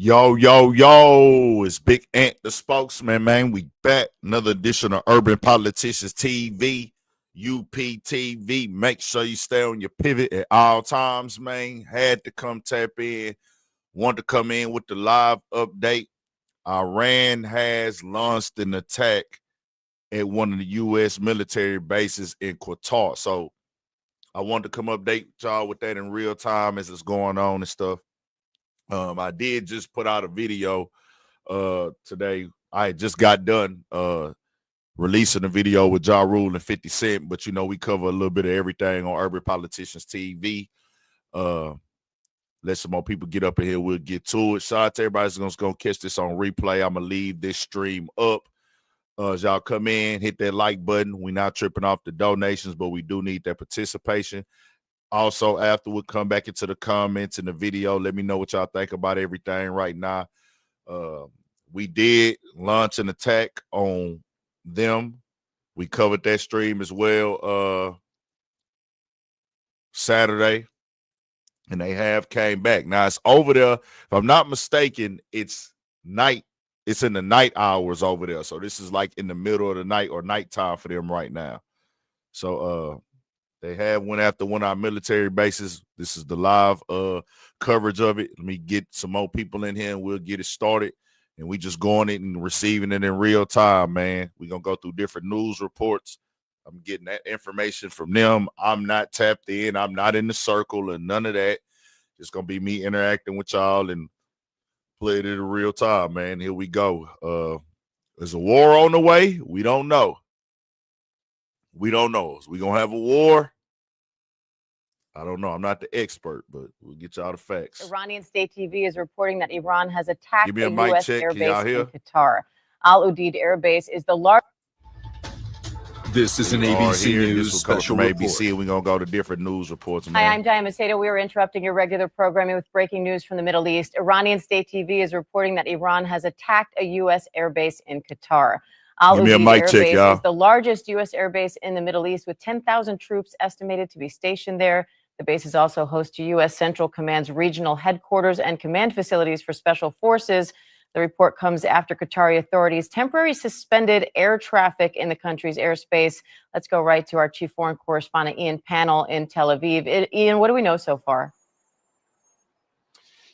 Yo, yo, yo, it's Big Ant, the spokesman, man. We back. Another edition of Urban Politicians TV, UPTV. Make sure you stay on your pivot at all times, man. Had to come tap in. Want to come in with the live update. Iran has launched an attack at one of the U.S. military bases in Qatar. So I wanted to come update y'all with that in real time as it's going on and stuff. I did just put out a video today. I just got done releasing a video with Ja Rule and 50 Cent, but you know, we cover a little bit of everything on Urban Politicians TV. Let some more people get up in here. We'll get to it. Shout out to everybody that's gonna catch this on replay. I'm gonna leave this stream up. As y'all come in, hit that like button. We're not tripping off the donations, but we do need that participation. Also, after we come back into the comments in the video, let me know what y'all think about everything right now. We did launch an attack on them. We covered that stream as well Saturday, and they have came back. Now, it's over there. If I'm not mistaken, it's night. It's in the night hours over there. So this is like in the middle of the night or nighttime for them right now. So, they have went after one of our military bases. This is the live coverage of it. Let me get some more people in here and we'll get it started. And we just going it and receiving it in real time, man. We're going to go through different news reports. I'm getting that information from them. I'm not tapped in. I'm not in the circle and none of that. It's going to be me interacting with y'all and play it in real time, man. Here we go. There's a war on the way. We don't know. We don't know. Is we going to have a war? I don't know. I'm not the expert, but we'll get y'all the facts. Iranian state TV is reporting that Iran has attacked Give me a a mic U.S. check. airbase in Qatar. Al Udeid Air Base is the largest. This is an ABC News special report. ABC. We're going to go to different news reports. Man. Hi, I'm Diane Macedo. We are interrupting your regular programming with breaking news from the Middle East. Iranian state TV is reporting that Iran has attacked a U.S. airbase in Qatar. Al Udeid Air Base is the largest U.S. airbase in the Middle East, with 10,000 troops estimated to be stationed there. The base is also host to U.S. Central Command's regional headquarters and command facilities for special forces. The report comes after Qatari authorities temporarily suspended air traffic in the country's airspace. Let's go right to our chief foreign correspondent, Ian Pannell in Tel Aviv. Ian, what do we know so far?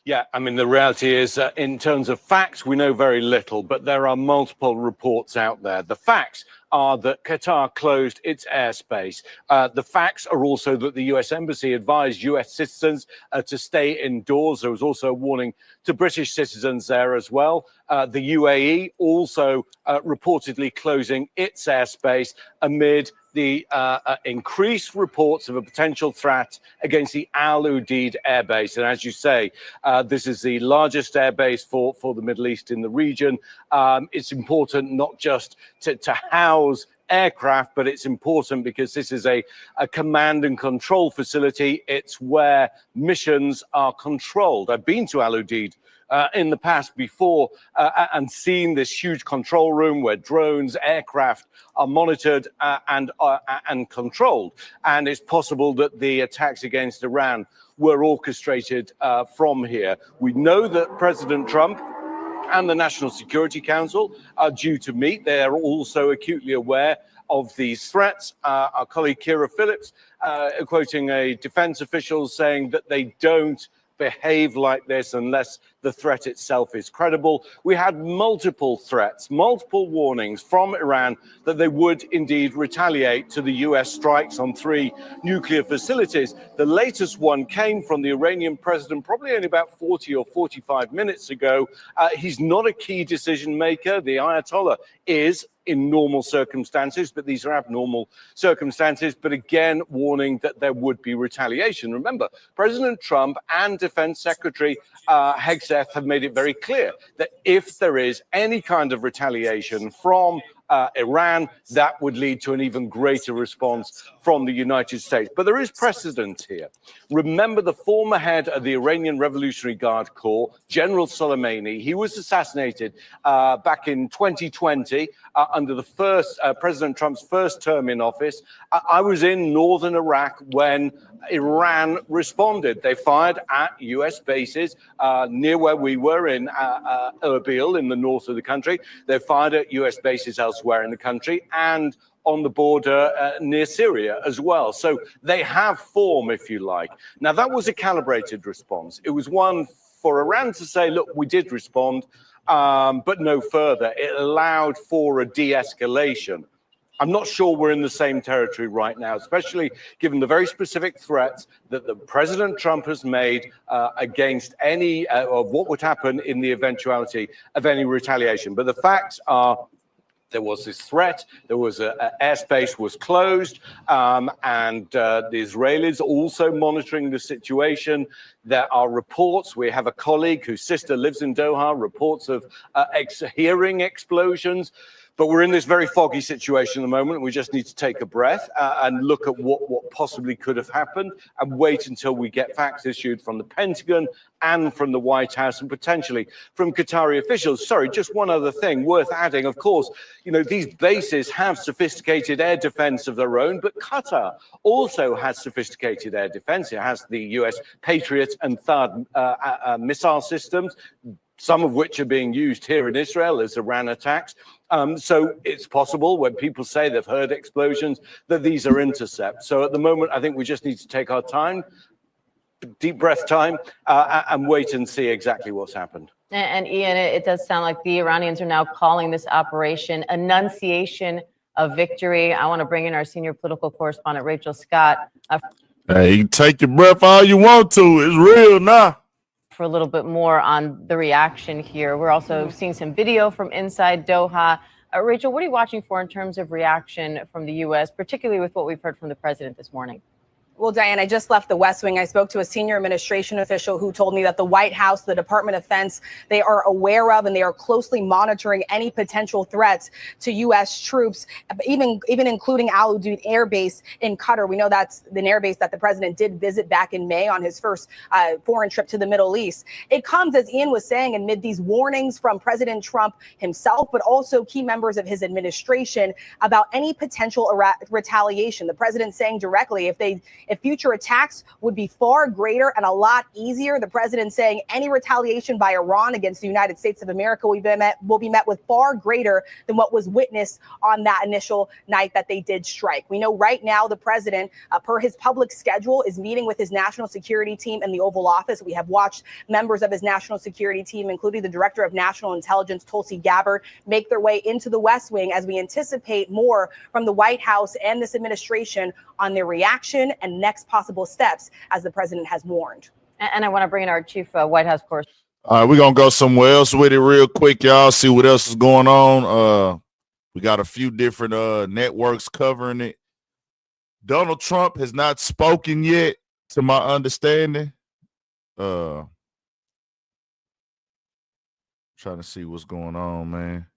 Yeah, I mean, the reality is, in terms of facts, we know very little, but there are multiple reports out there. The facts are that Qatar closed its airspace. The facts are also that the U.S. Embassy advised U.S. citizens to stay indoors. There was also a warning to British citizens there as well. The UAE also reportedly closing its airspace amid the increased reports of a potential threat against the Al Udeid airbase. And as you say, this is the largest airbase for the Middle East in the region. It's important not just to house aircraft, but it's important because this is a command and control facility. It's where missions are controlled. I've been to Al Udeid in the past before and seen this huge control room where drones, aircraft are monitored and controlled. And it's possible that the attacks against Iran were orchestrated from here. We know that President Trump and the National Security Council are due to meet. They are also acutely aware of these threats. Our colleague Kira Phillips quoting a defense official saying that they don't behave like this unless the threat itself is credible. We had multiple threats, multiple warnings from Iran that they would indeed retaliate to the US strikes on 3 nuclear facilities. The latest one came from the Iranian president probably only about 40 or 45 minutes ago. He's not a key decision maker. The Ayatollah is in normal circumstances, but these are abnormal circumstances. But again, warning that there would be retaliation. Remember, President Trump and Defense Secretary Hegseth have made it very clear that if there is any kind of retaliation from Iran, that would lead to an even greater response from the United States. But there is precedent here. Remember the former head of the Iranian Revolutionary Guard Corps, General Soleimani. He was assassinated back in 2020 under the first President Trump's first term in office. I was in northern Iraq when Iran responded. They fired at U.S. bases near where we were in Erbil in the north of the country. They fired at U.S. bases elsewhere in the country and on the border near Syria as well. So they have form, if you like. Now, that was a calibrated response. It was one for Iran to say, look, we did respond, but no further. It allowed for a de-escalation. I'm not sure we're in the same territory right now, especially given the very specific threats that the President Trump has made against any of what would happen in the eventuality of any retaliation. But the facts are, there was this threat, there was airspace was closed, and the Israelis also monitoring the situation. There are reports, we have a colleague whose sister lives in Doha, reports of hearing explosions. But we're in this very foggy situation at the moment. We just need to take a breath and look at what possibly could have happened and wait until we get facts issued from the Pentagon and from the White House and potentially from Qatari officials. Sorry, just one other thing worth adding. Of course, you know, these bases have sophisticated air defense of their own, but Qatar also has sophisticated air defense. It has the US Patriot and THAAD missile systems, some of which are being used here in Israel as Iran attacks. So it's possible when people say they've heard explosions that these are intercepts. So at the moment, I think we just need to take our time, deep breath time, and wait and see exactly what's happened. And Ian, it does sound like the Iranians are now calling this operation Annunciation of Victory. I want to bring in our senior political correspondent, Rachel Scott. Hey, you take your breath all you want to. It's real now. For a little bit more on the reaction here. We're also seeing some video from inside Doha. Rachel, what are you watching for in terms of reaction from the U.S., particularly with what we've heard from the president this morning? Well, Diane, I just left the West Wing. I spoke to a senior administration official who told me that the White House, the Department of Defense, they are aware of and they are closely monitoring any potential threats to U.S. troops, even including Al Udeid Air Base in Qatar. We know that's an air base that the president did visit back in May on his first foreign trip to the Middle East. It comes, as Ian was saying, amid these warnings from President Trump himself, but also key members of his administration about any potential retaliation. The president saying directly if future attacks would be far greater and a lot easier. The president saying any retaliation by Iran against the United States of America will be met with far greater than what was witnessed on that initial night that they did strike. We know right now the president, per his public schedule, is meeting with his national security team in the Oval Office. We have watched members of his national security team, including the director of national intelligence, Tulsi Gabbard, make their way into the West Wing as we anticipate more from the White House and this administration on their reaction and next possible steps, as the president has warned. And I want to bring in our chief White House correspondent. All right, we're going to go somewhere else with it real quick, y'all. See what else is going on. We got a few different networks covering it. Donald Trump has not spoken yet, to my understanding. Trying to see what's going on, man.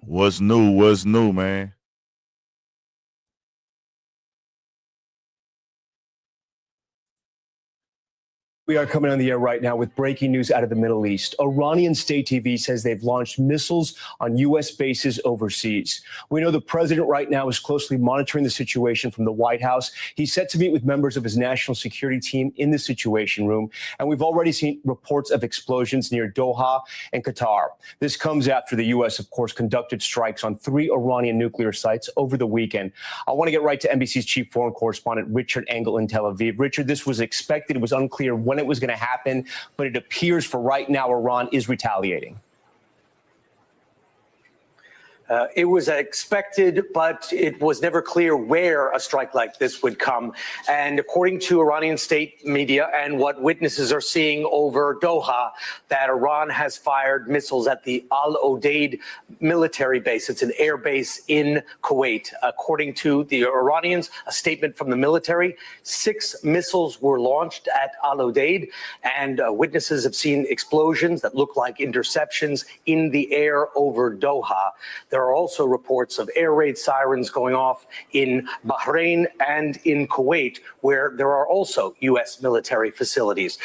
What's new, man? We are coming on the air right now with breaking news out of the Middle East. Iranian state TV says they've launched missiles on U.S. bases overseas. We know the president right now is closely monitoring the situation from the White House. He's set to meet with members of his national security team in the Situation Room. And we've already seen reports of explosions near Doha and Qatar. This comes after the U.S., of course, conducted strikes on 3 Iranian nuclear sites over the weekend. I want to get right to NBC's chief foreign correspondent, Richard Engel in Tel Aviv. Richard, this was expected. It was unclear when it was going to happen, but it appears for right now Iran is retaliating. It was expected, but it was never clear where a strike like this would come. And according to Iranian state media and what witnesses are seeing over Doha, that Iran has fired missiles at the Al Udeid military base. It's an air base in Kuwait. According to the Iranians, a statement from the military, 6 missiles were launched at Al Udeid, and witnesses have seen explosions that look like interceptions in the air over Doha. There are also reports of air raid sirens going off in Bahrain and in Kuwait, where there are also U.S. military facilities.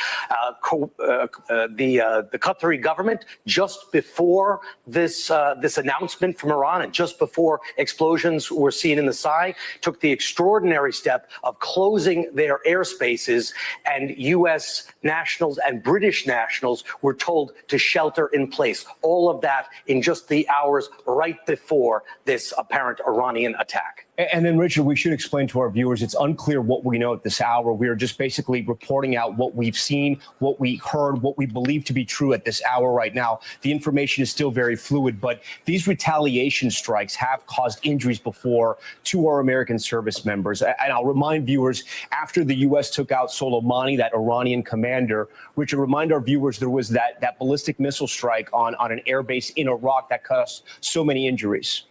The Qatari government, just before this announcement from Iran and just before explosions were seen in the sky, took the extraordinary step of closing their airspaces, and U.S. nationals and British nationals were told to shelter in place. All of that in just the hours right before this apparent Iranian attack. And then, Richard, we should explain to our viewers, it's unclear what we know at this hour. We are just basically reporting out what we've seen, what we heard, what we believe to be true at this hour right now. The information is still very fluid, but these retaliation strikes have caused injuries before to our American service members. And I'll remind viewers, after the U.S. took out Soleimani, that Iranian commander, Richard, remind our viewers there was that ballistic missile strike on an air base in Iraq that caused so many injuries.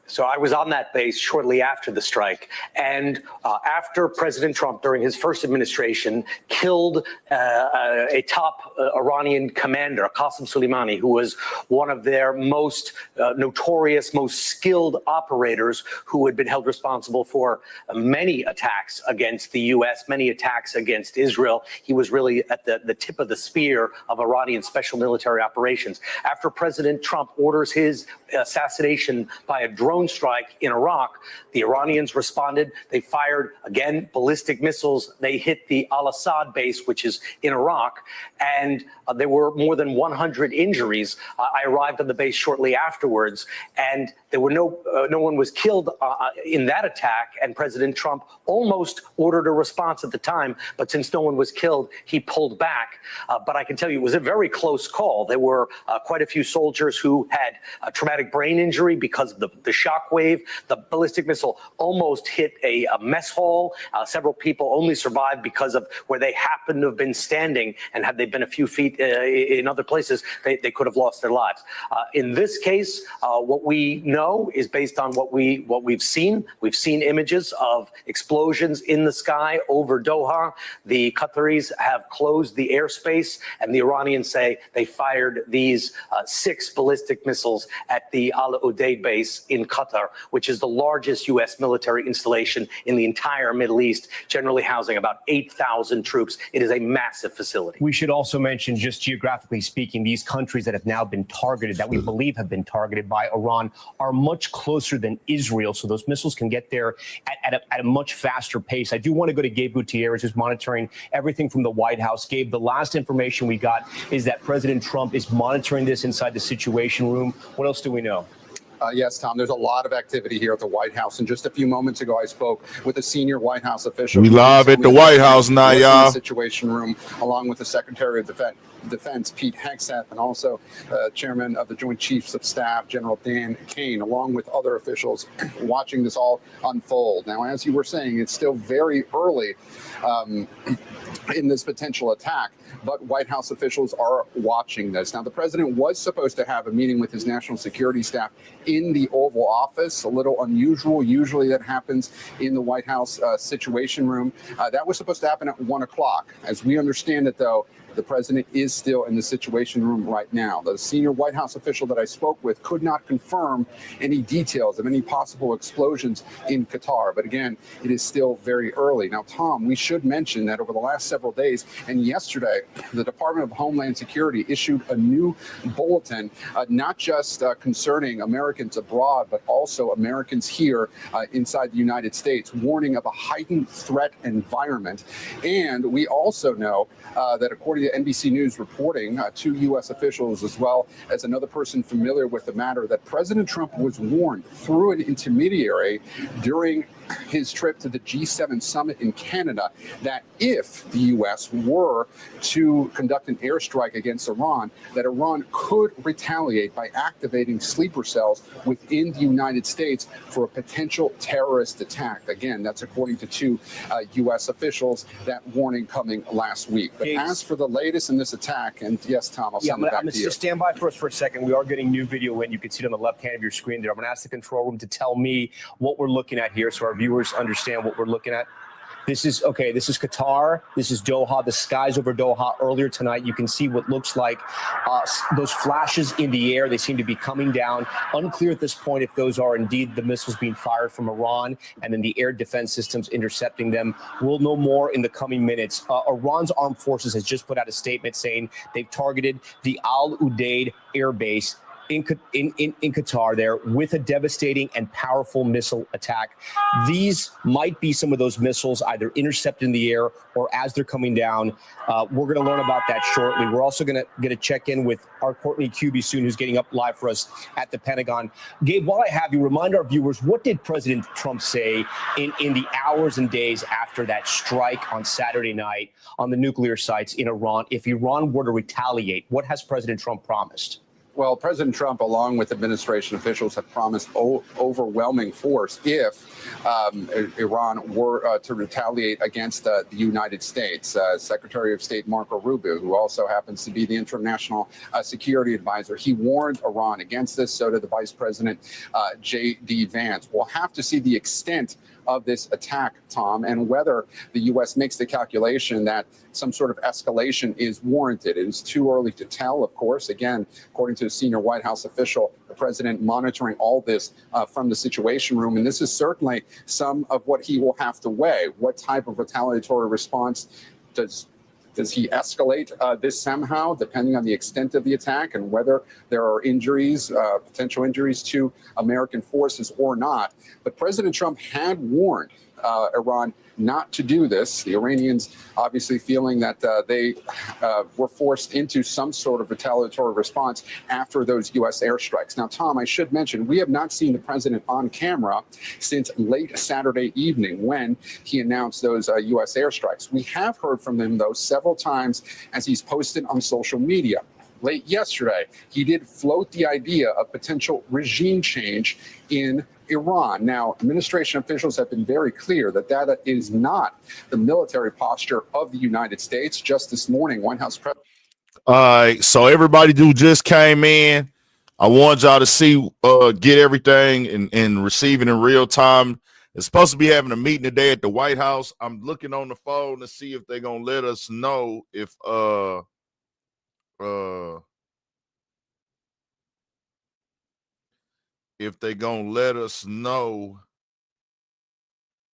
So I was on that base shortly after the strike, and after President Trump, during his first administration, killed a top Iranian commander, Qasem Soleimani, who was one of their most notorious, most skilled operators, who had been held responsible for many attacks against the U.S., many attacks against Israel. He was really at the tip of the spear of Iranian special military operations. After President Trump orders his assassination by a drone strike in Iraq, the Iranians responded. They fired, again, ballistic missiles. They hit the Al-Assad base, which is in Iraq, and there were more than 100 injuries. I arrived on the base shortly afterwards, and there were no one was killed in that attack, and President Trump almost ordered a response at the time, but since no one was killed, he pulled back. But I can tell you it was a very close call. There were quite a few soldiers who had a traumatic brain injury because of the shock wave. The ballistic missile almost hit a mess hall. Several people only survived because of where they happened to have been standing, and had they been a few feet in other places, they could have lost their lives. In this case, what we know is based on what we've seen. We've seen images of explosions in the sky over Doha. The Qataris have closed the airspace, and the Iranians say they fired these 6 ballistic missiles at the Al Udeid base in Qatar, which is the largest U.S. military installation in the entire Middle East, generally housing about 8,000 troops. It is a massive facility. We should also mention, just geographically speaking, these countries that have now been targeted, that we believe have been targeted by Iran, are much closer than Israel, so those missiles can get there at a much faster pace. I do want to go to Gabe Gutierrez, who's monitoring everything from the White House. Gabe, the last information we got is that President Trump is monitoring this inside the Situation Room. What else do we know? Yes, Tom, there's a lot of activity here at the White House. And just a few moments ago, I spoke with a senior White House official. We live at the White House now, y'all. Situation Room, along with the Secretary of Defense, Pete Hegseth, and also Chairman of the Joint Chiefs of Staff, General Dan Kane, along with other officials watching this all unfold. Now, as you were saying, it's still very early in this potential attack, but White House officials are watching this. Now, the president was supposed to have a meeting with his national security staff in the Oval Office, a little unusual. Usually that happens in the White House Situation Room. That was supposed to happen at 1 o'clock. As we understand it, though, the president is still in the Situation Room right now. The senior White House official that I spoke with could not confirm any details of any possible explosions in Qatar. But again, it is still very early. Now, Tom, we should mention that over the last several days and yesterday, the Department of Homeland Security issued a new bulletin, not just concerning Americans abroad, but also Americans here inside the United States, warning of a heightened threat environment. And we also know that according to NBC News reporting, 2 U.S. officials, as well as another person familiar with the matter, that President Trump was warned through an intermediary during his trip to the G7 summit in Canada, that if the U.S. were to conduct an airstrike against Iran, that Iran could retaliate by activating sleeper cells within the United States for a potential terrorist attack. Again, that's according to two U.S. officials, that warning coming last week. But as for the latest in this attack, and yes, Tom, I'll send it back to you. Just stand by for us for a second. We are getting new video in. You can see it on the left hand of your screen there. I'm going to ask the control room to tell me what we're looking at here so our viewers understand what we're looking at. This is Qatar. This is Doha. The skies over Doha earlier tonight. You can see what looks like those flashes in the air. They seem to be coming down. Unclear at this point if those are indeed the missiles being fired from Iran and then the air defense systems intercepting them. We'll know more in the coming minutes. Iran's armed forces has just put out a statement saying they've targeted the Al Udeid air base in Qatar there with a devastating and powerful missile attack. These might be some of those missiles either intercepted in the air or as they're coming down. We're going to learn about that shortly. We're also going to check in with our Courtney Cuby soon, who's getting up live for us at the Pentagon. Gabe, while I have you, remind our viewers, what did President Trump say in the hours and days after that strike on Saturday night on the nuclear sites in Iran? If Iran were to retaliate, what has President Trump promised? Well, President Trump, along with administration officials, have promised overwhelming force if Iran were to retaliate against the United States. Secretary of State Marco Rubio, who also happens to be the international security advisor, he warned Iran against this. So did the Vice President, J.D. Vance. We'll have to see the extent of this attack, Tom, and whether the U.S. makes the calculation that some sort of escalation is warranted. It is too early to tell, of course. Again, according to a senior White House official, the president monitoring all this from the Situation Room. And this is certainly some of what he will have to weigh. What type of retaliatory response does he escalate this somehow, depending on the extent of the attack and whether there are injuries, potential injuries to American forces or not? But President Trump had warned Iran not to do this. The Iranians obviously feeling that they were forced into some sort of retaliatory response after those U.S. airstrikes. Now, Tom, I should mention, we have not seen the president on camera since late Saturday evening when he announced those U.S. airstrikes. We have heard from him, though, several times as he's posted on social media. Late yesterday, he did float the idea of potential regime change in Iran. Now, administration officials have been very clear that that is not the military posture of the United States. Just this morning, White House President. All right, so everybody who just came in, I want y'all to see, get everything and receiving in real time. It's supposed to be having a meeting today at the White House. I'm looking on the phone to see if they're gonna let us know if they're gonna let us know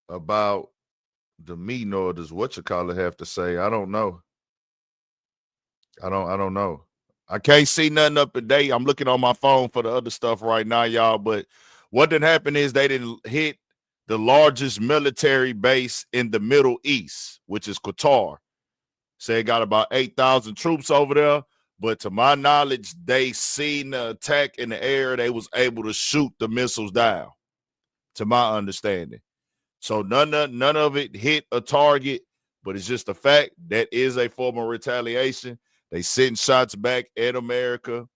about the meeting, or does whatchamacallit have to say? I don't know. I don't know. I can't see nothing up to date. I'm looking on my phone for the other stuff right now, y'all. But what didn't happen is they didn't hit the largest military base in the Middle East, which is Qatar. Say it got about 8,000 troops over there. But to my knowledge, they seen the attack in the air. They was able to shoot the missiles down, to my understanding. So none of it hit a target, but it's just a fact that is a form of retaliation. They send shots back at America,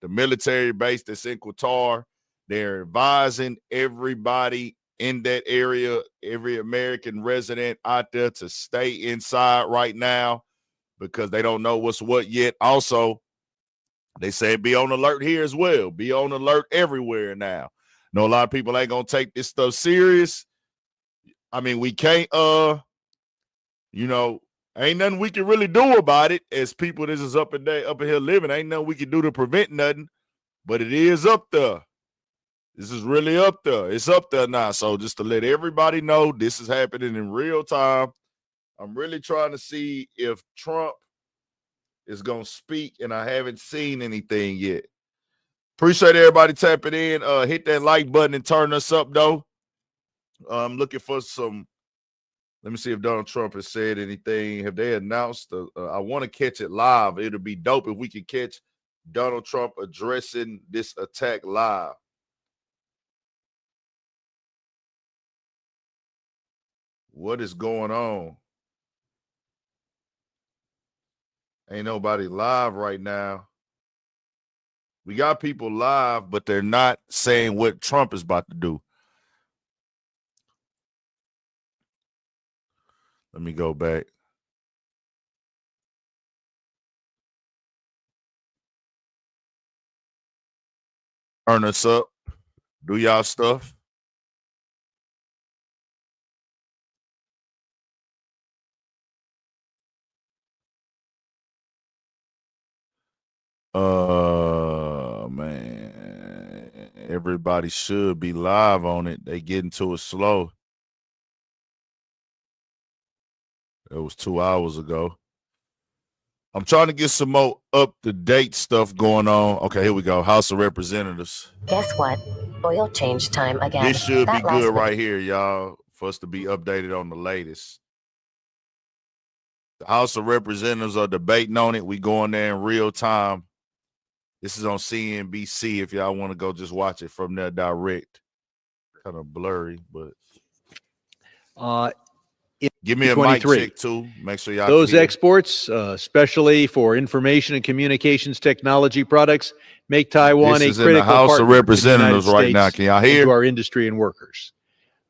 the military base that's in Qatar. They're advising everybody in that area, every American resident out there, to stay inside right now because they don't know what's what yet. Also, they say be on alert here as well. Be on alert everywhere now. Know a lot of people ain't gonna take this stuff serious. I mean, we can't, ain't nothing we can really do about it as people. This is up in here living. Ain't nothing we can do to prevent nothing, but it is up there. This is really up there. It's up there now. So just to let everybody know, this is happening in real time. I'm really trying to see if Trump is going to speak, and I haven't seen anything yet. Appreciate everybody tapping in. Hit that like button and turn us up, though. I'm looking for some. Let me see if Donald Trump has said anything. Have they announced? I want to catch it live. It'll be dope if we could catch Donald Trump addressing this attack live. What is going on? Ain't nobody live right now. We got people live, but they're not saying what Trump is about to do. Let me go back. Turn us up. Do y'all stuff. Man, everybody should be live on it. They getting to it slow. It was 2 hours ago. I'm trying to get some more up-to-date stuff going on. Okay, here we go. House of Representatives. Guess what? Oil change time again. This should be good right here, y'all, for us to be updated on the latest. The House of Representatives are debating on it. We going there in real time. This is on CNBC if y'all want to go just watch it from there direct. Kind of blurry, but give me a mic check too. Make sure y'all those exports, especially for information and communications technology products, make Taiwan a critical House of Representatives right now. Can y'all hear? To our industry and workers.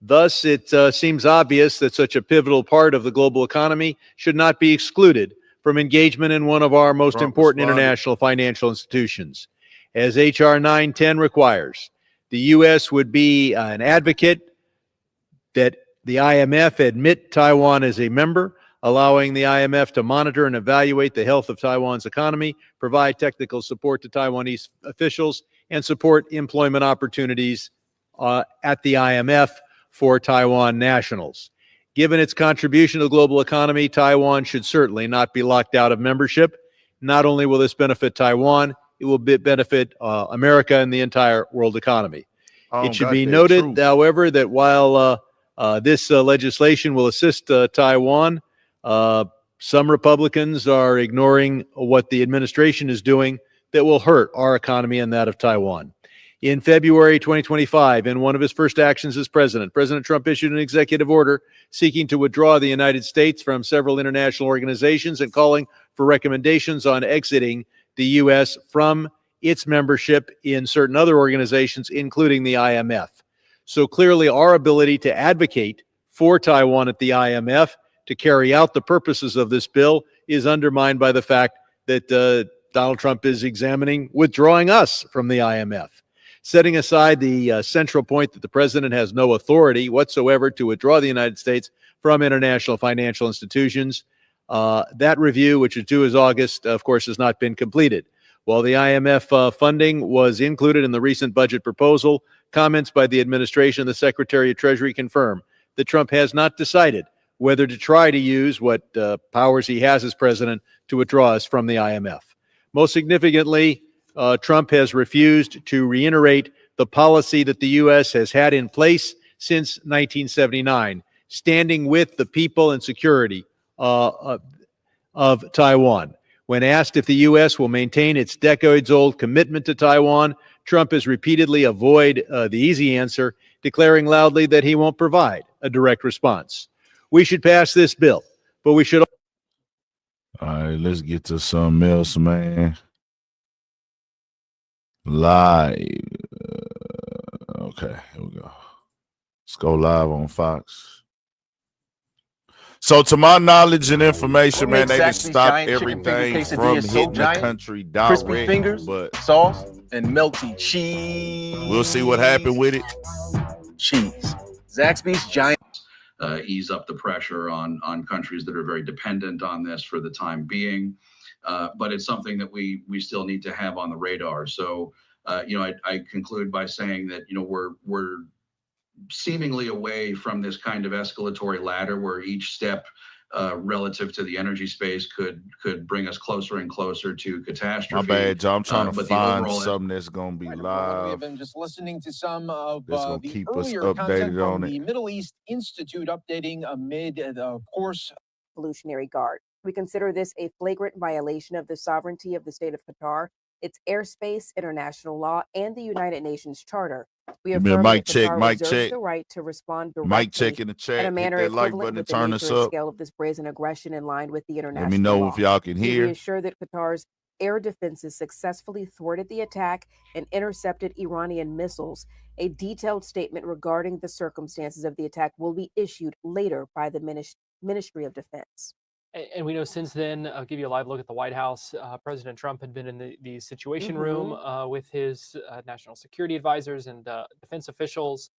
Thus, it seems obvious that such a pivotal part of the global economy should not be excluded from engagement in one of our most important international financial institutions. As H.R. 910 requires, the U.S. would be an advocate that the IMF admit Taiwan as a member, allowing the IMF to monitor and evaluate the health of Taiwan's economy, provide technical support to Taiwanese officials, and support employment opportunities at the IMF for Taiwan nationals. Given its contribution to the global economy, Taiwan should certainly not be locked out of membership. Not only will this benefit Taiwan, it will benefit America and the entire world economy. It should be noted, however, that while this legislation will assist Taiwan, some Republicans are ignoring what the administration is doing that will hurt our economy and that of Taiwan. In February 2025, in one of his first actions as president, President Trump issued an executive order seeking to withdraw the United States from several international organizations and calling for recommendations on exiting the U.S. from its membership in certain other organizations, including the IMF. So clearly, our ability to advocate for Taiwan at the IMF to carry out the purposes of this bill is undermined by the fact that Donald Trump is examining withdrawing us from the IMF. Setting aside the central point that the president has no authority whatsoever to withdraw the United States from international financial institutions, that review, which is due as August, of course, has not been completed. While the IMF funding was included in the recent budget proposal, comments by the administration and the Secretary of Treasury confirm that Trump has not decided whether to try to use what powers he has as president to withdraw us from the IMF. Most significantly, Trump has refused to reiterate the policy that the U.S. has had in place since 1979, standing with the people and security of Taiwan. When asked if the U.S. will maintain its decades-old commitment to Taiwan, Trump has repeatedly avoided the easy answer, declaring loudly that he won't provide a direct response. We should pass this bill, but we should... All right, let's get to something else, man. Live. Okay, here we go. Let's go live on Fox. So, to my knowledge and information, man, they just stopped everything from hitting the country direct. Crispy fingers, but sauce, and melty cheese. We'll see what happened with it. Cheese. Zaxby's Giant. Ease up the pressure on countries that are very dependent on this for the time being. But it's something that we still need to have on the radar. So, I conclude by saying that, we're seemingly away from this kind of escalatory ladder where each step relative to the energy space could bring us closer and closer to catastrophe. My bad, John. I'm trying to find something that's going to be live. We have been just listening to some of the keep earlier us content from on the Middle East Institute updating amid the course. Revolutionary Guard. We consider this a flagrant violation of the sovereignty of the state of Qatar, its airspace, international law, and the United Nations Charter. We Give me a affirm mic that check, Qatar mic reserves check. the right to respond Mic directly check in the in a chat. Hit manner that like equivalent button and with the turn nature us and up. scale of this brazen aggression in line with the Let me international know law. if y'all can We hear. reassure that Qatar's air defenses successfully thwarted the attack and intercepted Iranian missiles. A detailed statement regarding the circumstances of the attack will be issued later by the Ministry of Defense. And we know since then, I'll give you a live look at the White House. President Trump had been in the Situation Room with his national security advisors and defense officials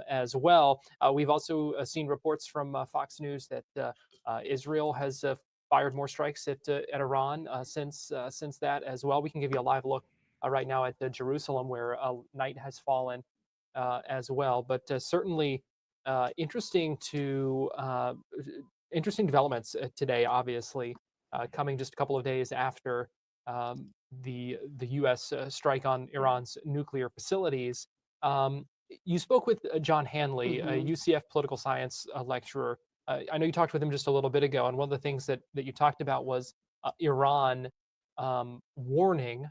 as well. We've also seen reports from Fox News that Israel has fired more strikes at Iran since that as well. We can give you a live look right now at Jerusalem, where night has fallen as well. But certainly interesting developments today, obviously, coming just a couple of days after the U.S. Strike on Iran's nuclear facilities. You spoke with John Hanley, a UCF political science lecturer. I know you talked with him just a little bit ago, and one of the things that you talked about was Iran warning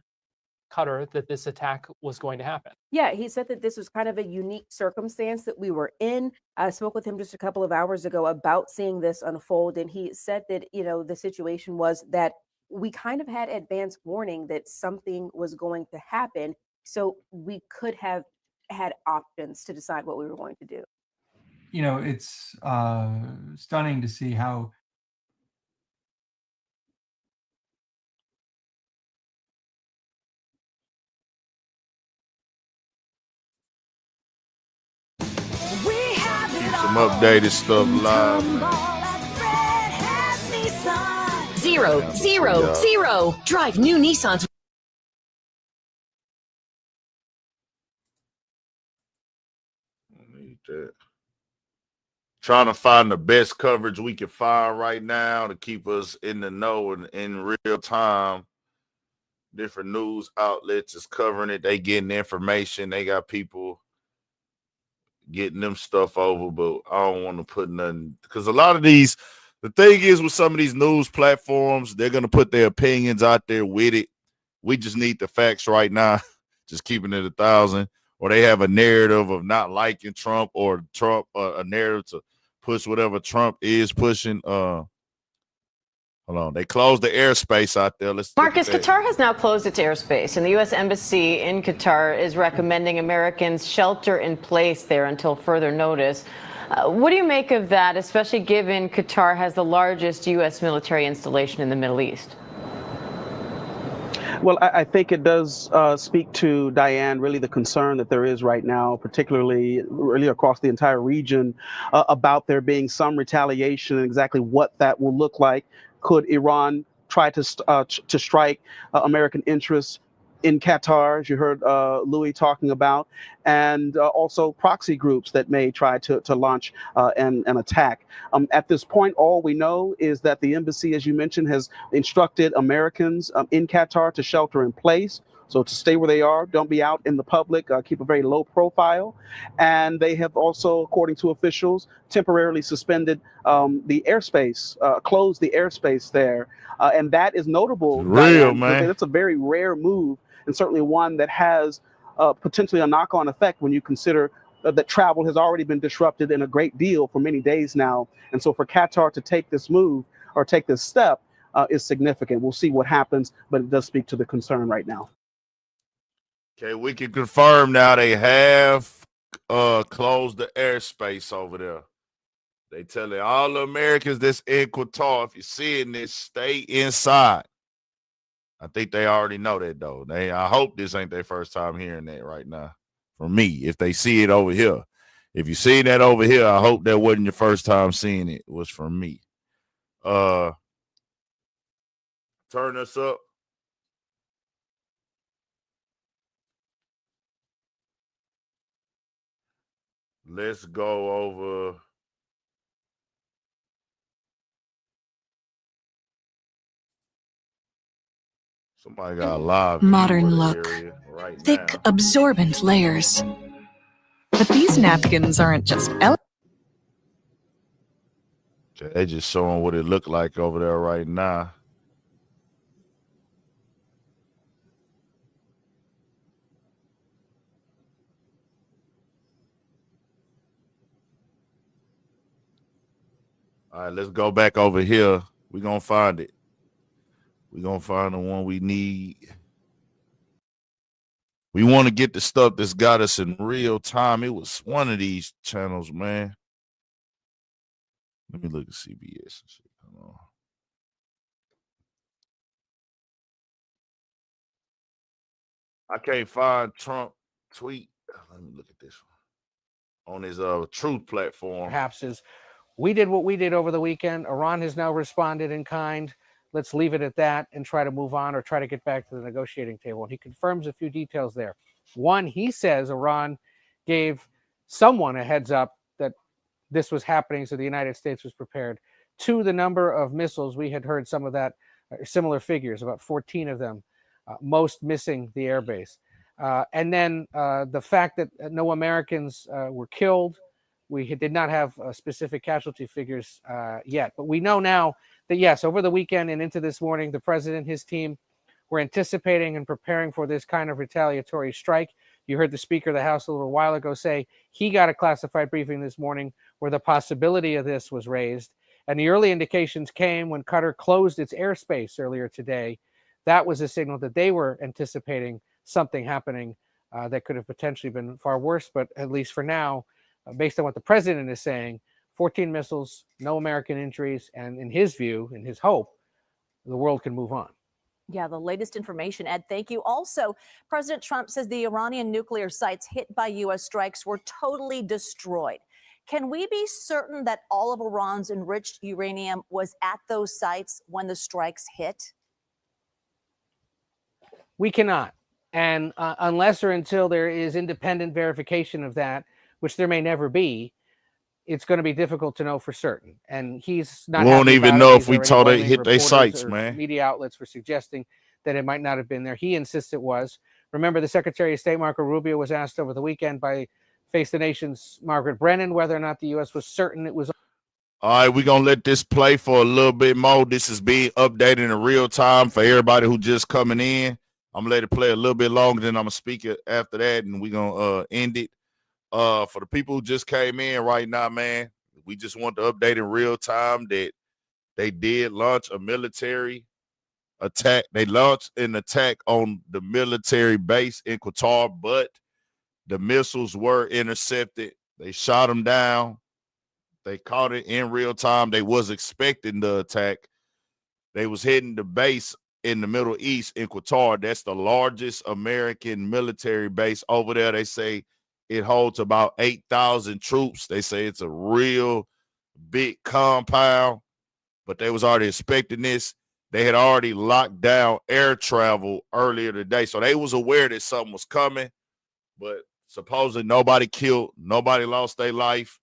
Qatar that this attack was going to happen. Yeah, he said that this was kind of a unique circumstance that we were in. I spoke with him just a couple of hours ago about seeing this unfold, and he said that, the situation was that we kind of had advance warning that something was going to happen, so we could have had options to decide what we were going to do. It's stunning to see how Keep some updated stuff live. 0, 0, 0. Drive new Nissans. Need that. Trying to find the best coverage we can find right now to keep us in the know and in real time. Different news outlets is covering it. They getting information. They got people getting them stuff over, but I don't want to put nothing, because a lot of these, the thing is with some of these news platforms, they're going to put their opinions out there with it. We just need the facts right now, just keeping it 1,000. Or they have a narrative of not liking Trump, or Trump, a narrative to push whatever Trump is pushing. Hold on. They closed the airspace out there. Marcus, Qatar has now closed its airspace, and the U.S. Embassy in Qatar is recommending Americans shelter in place there until further notice. What do you make of that, especially given Qatar has the largest U.S. military installation in the Middle East? Well, I think it does speak to, Diane, really the concern that there is right now, particularly really across the entire region, about there being some retaliation and exactly what that will look like. Could Iran try to strike American interests in Qatar, as you heard Louis talking about, and also proxy groups that may try to launch an attack. At this point, all we know is that the embassy, as you mentioned, has instructed Americans in Qatar to shelter in place. So to stay where they are, don't be out in the public, keep a very low profile. And they have also, according to officials, temporarily suspended the airspace, closed the airspace there. And that is notable. Real, Diane, man. that's a very rare move, and certainly one that has potentially a knock-on effect when you consider that travel has already been disrupted in a great deal for many days now. And so for Qatar to take this move or take this step is significant. We'll see what happens, but it does speak to the concern right now. Okay, we can confirm now they have closed the airspace over there. They telling all the Americans that's in Qatar, if you're seeing this, stay inside. I think they already know that, though. I hope this ain't their first time hearing that right now from me, if they see it over here. If you see that over here, I hope that wasn't your first time seeing it. It was from me. Turn us up. Let's go over. Somebody got a live modern look, right thick, now. absorbent layers. But these napkins aren't just They just showing what it looked like over there right now. All right, let's go back over here. We're going to find it. We're going to find the one we need. We want to get the stuff that's got us in real time. It was one of these channels, man. Let me look at CBS and shit. Hold on. I can't find Trump tweet. Let me look at this one. On his Truth platform. Perhaps is we did what we did over the weekend. Iran has now responded in kind. Let's leave it at that and try to move on or try to get back to the negotiating table. And he confirms a few details there. One, he says Iran gave someone a heads up that this was happening, so the United States was prepared. Two, the number of missiles, we had heard some of that, similar figures, about 14 of them, most missing the airbase. And then the fact that no Americans were killed. We did not have specific casualty figures yet, but we know now that, yes, over the weekend and into this morning, the president, his team, were anticipating and preparing for this kind of retaliatory strike. You heard the Speaker of the House a little while ago say he got a classified briefing this morning where the possibility of this was raised. And the early indications came when Qatar closed its airspace earlier today. That was a signal that they were anticipating something happening that could have potentially been far worse. But at least for now, based on what the president is saying, 14 missiles, no American injuries, and in his view, in his hope, the world can move on. Yeah, the latest information, Ed. Thank you. Also, President Trump says the Iranian nuclear sites hit by U.S. strikes were totally destroyed. Can we be certain that all of Iran's enriched uranium was at those sites when the strikes hit? We cannot. And unless or until there is independent verification of that, which there may never be, it's going to be difficult to know for certain. And he's not. We won't even know if we told they hit their sites, man. Media outlets were suggesting that it might not have been there. He insists it was. Remember, the Secretary of State, Marco Rubio, was asked over the weekend by Face the Nation's Margaret Brennan whether or not the U.S. was certain it was. All right, we're going to let this play for a little bit more. This is being updated in real time for everybody who just coming in. I'm going to let it play a little bit longer, then I'm going to speak it after that, and we're going to end it. For the people who just came in right now, man, we just want to update in real time that they did launch a military attack. They launched an attack on the military base in Qatar, but the missiles were intercepted. They shot them down. They caught it in real time. They was expecting the attack. They was hitting the base in the Middle East in Qatar. That's the largest American military base over there. They say it holds about 8,000 troops. They say it's a real big compound, but they was already expecting this. They had already locked down air travel earlier today, so they was aware that something was coming, but supposedly nobody killed, nobody lost their life.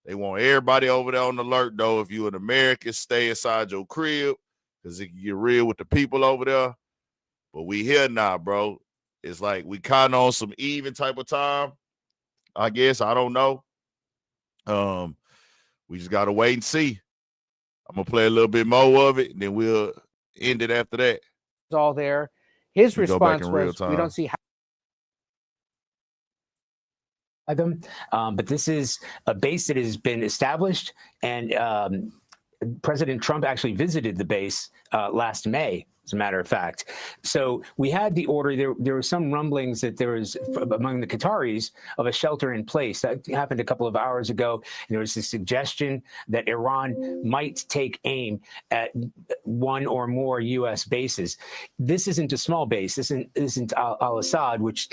They want everybody over there on alert, though. If you an American, stay inside your crib because it can get real with the people over there. But we here now, bro. It's like we kind of on some even type of time. I guess. I don't know. We just got to wait and see. I'm going to play a little bit more of it, and then we'll end it after that. It's all there. His response was, we don't see how. Them, but this is a base that has been established, and President Trump actually visited the base last May, as a matter of fact. So we had the order. There were some rumblings that there was, among the Qataris, of a shelter in place. That happened a couple of hours ago. And there was a suggestion that Iran might take aim at one or more U.S. bases. This isn't a small base. This isn't Al-Assad, which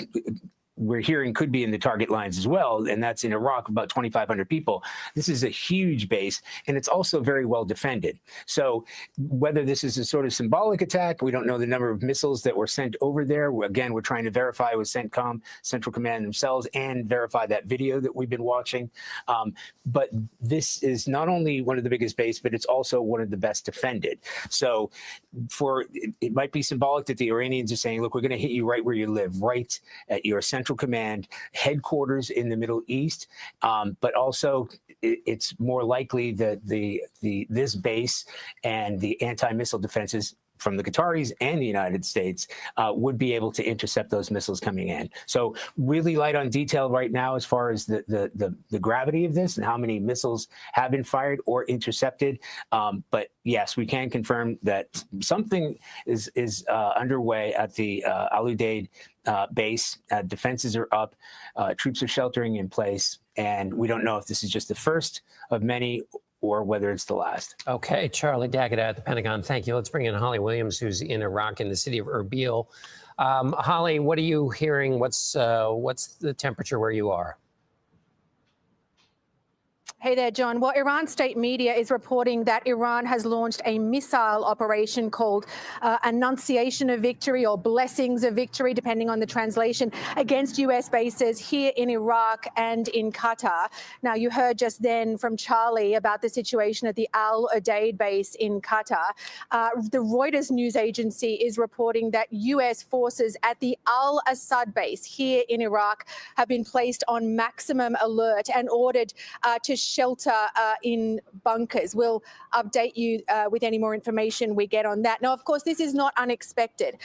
we're hearing could be in the target lines as well, and that's in Iraq, about 2,500 people. This is a huge base, and it's also very well defended. So whether this is a sort of symbolic attack, we don't know the number of missiles that were sent over there. Again, we're trying to verify with CENTCOM, Central Command themselves, and verify that video that we've been watching. But this is not only one of the biggest bases, but it's also one of the best defended. So it might be symbolic that the Iranians are saying, look, we're going to hit you right where you live, right at your Central Command headquarters in the Middle East, but also it's more likely that this base and the anti-missile defenses from the Qataris and the United States would be able to intercept those missiles coming in. So really light on detail right now as far as the gravity of this and how many missiles have been fired or intercepted. But yes, we can confirm that something is underway at the Al Udeid base. Defenses are up, troops are sheltering in place, and we don't know if this is just the first of many or whether it's the last. Okay, Charlie Daggett at the Pentagon. Thank you. Let's bring in Holly Williams, who's in Iraq in the city of Erbil. Holly, what are you hearing? What's the temperature where you are? Hey there, John. Well, Iran state media is reporting that Iran has launched a missile operation called Annunciation of Victory or Blessings of Victory, depending on the translation, against U.S. bases here in Iraq and in Qatar. Now, you heard just then from Charlie about the situation at the Al Udeid base in Qatar. The Reuters news agency is reporting that U.S. forces at the Al Assad base here in Iraq have been placed on maximum alert and ordered to shelter in bunkers. We'll update you with any more information we get on that. Now, of course, this is not unexpected.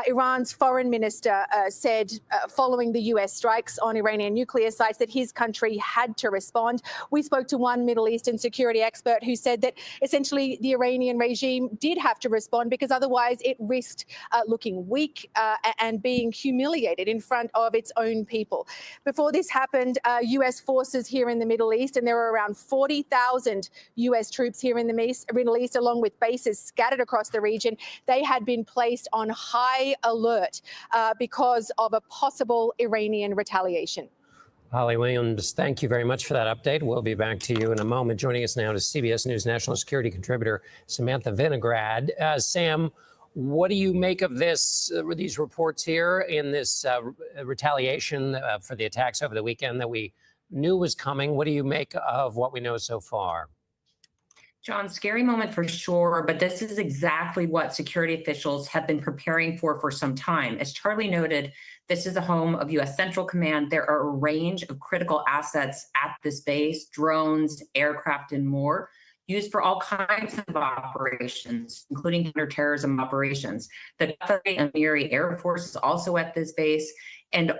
Iran's foreign minister said following the U.S. strikes on Iranian nuclear sites that his country had to respond. We spoke to one Middle Eastern security expert who said that essentially the Iranian regime did have to respond because otherwise it risked looking weak and being humiliated in front of its own people. Before this happened, U.S. forces here in the Middle East, and there were around 40,000 U.S. troops here in the Middle East, along with bases scattered across the region. They had been placed on high alert because of a possible Iranian retaliation. Holly Williams, thank you very much for that update. We'll be back to you in a moment. Joining us now is CBS News national security contributor Samantha Vinograd. Sam, what do you make of these reports here in this retaliation for the attacks over the weekend that we knew was coming? What do you make of what we know so far? John, scary moment for sure, but this is exactly what security officials have been preparing for some time. As Charlie noted, this is the home of U.S. Central Command. There are a range of critical assets at this base, drones, aircraft, and more, used for all kinds of operations, including counterterrorism operations. The Qatari Emiri Air Force is also at this base, and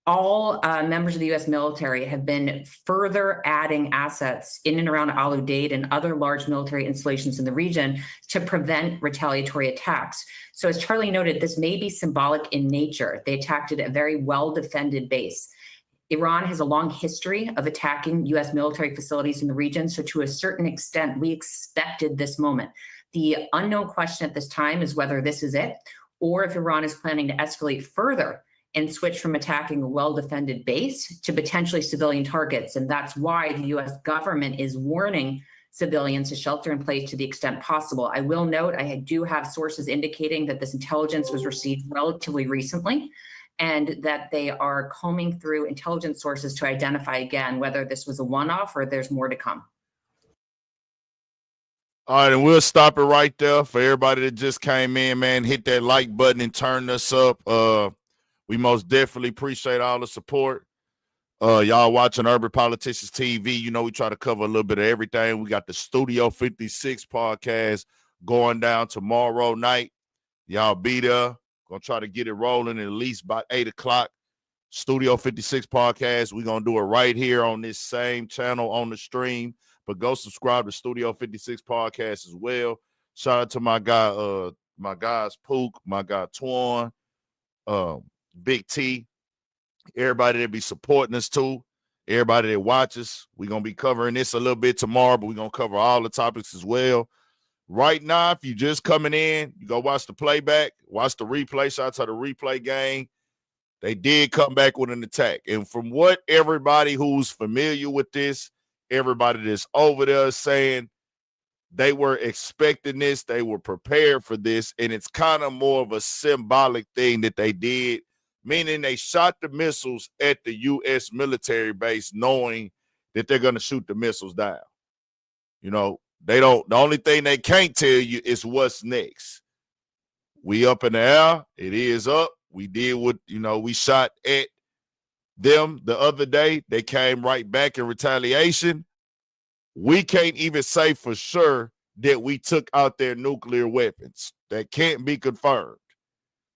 all members of the U.S. military have been further adding assets in and around Al Udeid and other large military installations in the region to prevent retaliatory attacks. So as Charlie noted, this may be symbolic in nature. They attacked at a very well-defended base. Iran has a long history of attacking U.S. military facilities in the region, so to a certain extent, we expected this moment. The unknown question at this time is whether this is it, or if Iran is planning to escalate further and switch from attacking a well-defended base to potentially civilian targets. And that's why the U.S. government is warning civilians to shelter in place to the extent possible. I will note, I do have sources indicating that this intelligence was received relatively recently, and that they are combing through intelligence sources to identify again whether this was a one-off or there's more to come. All right, and we'll stop it right there. For everybody that just came in, man, hit that like button and turn us up. We most definitely appreciate all the support. Y'all watching Urban Politicians TV. You know, we try to cover a little bit of everything. We got the Studio 56 podcast going down tomorrow night. Y'all be there. Gonna try to get it rolling at least by 8 o'clock. Studio 56 podcast. We're gonna do it right here on this same channel on the stream. But go subscribe to Studio 56 podcast as well. Shout out to my guys Pook, my guy Twan, Big T, everybody that be supporting us too, everybody that watches. We're going to be covering this a little bit tomorrow, but we're going to cover all the topics as well. Right now, if you're just coming in, you go watch the playback, watch the replay. Shout out to the replay gang. They did come back with an attack. And from what everybody who's familiar with this, everybody that's over there is saying, they were expecting this. They were prepared for this. And it's kind of more of a symbolic thing that they did, meaning they shot the missiles at the U.S. military base knowing that they're going to shoot the missiles down. You know, the only thing they can't tell you is what's next. We up in the air. It is up. We did what, we shot at them the other day. They came right back in retaliation. We can't even say for sure that we took out their nuclear weapons. That can't be confirmed.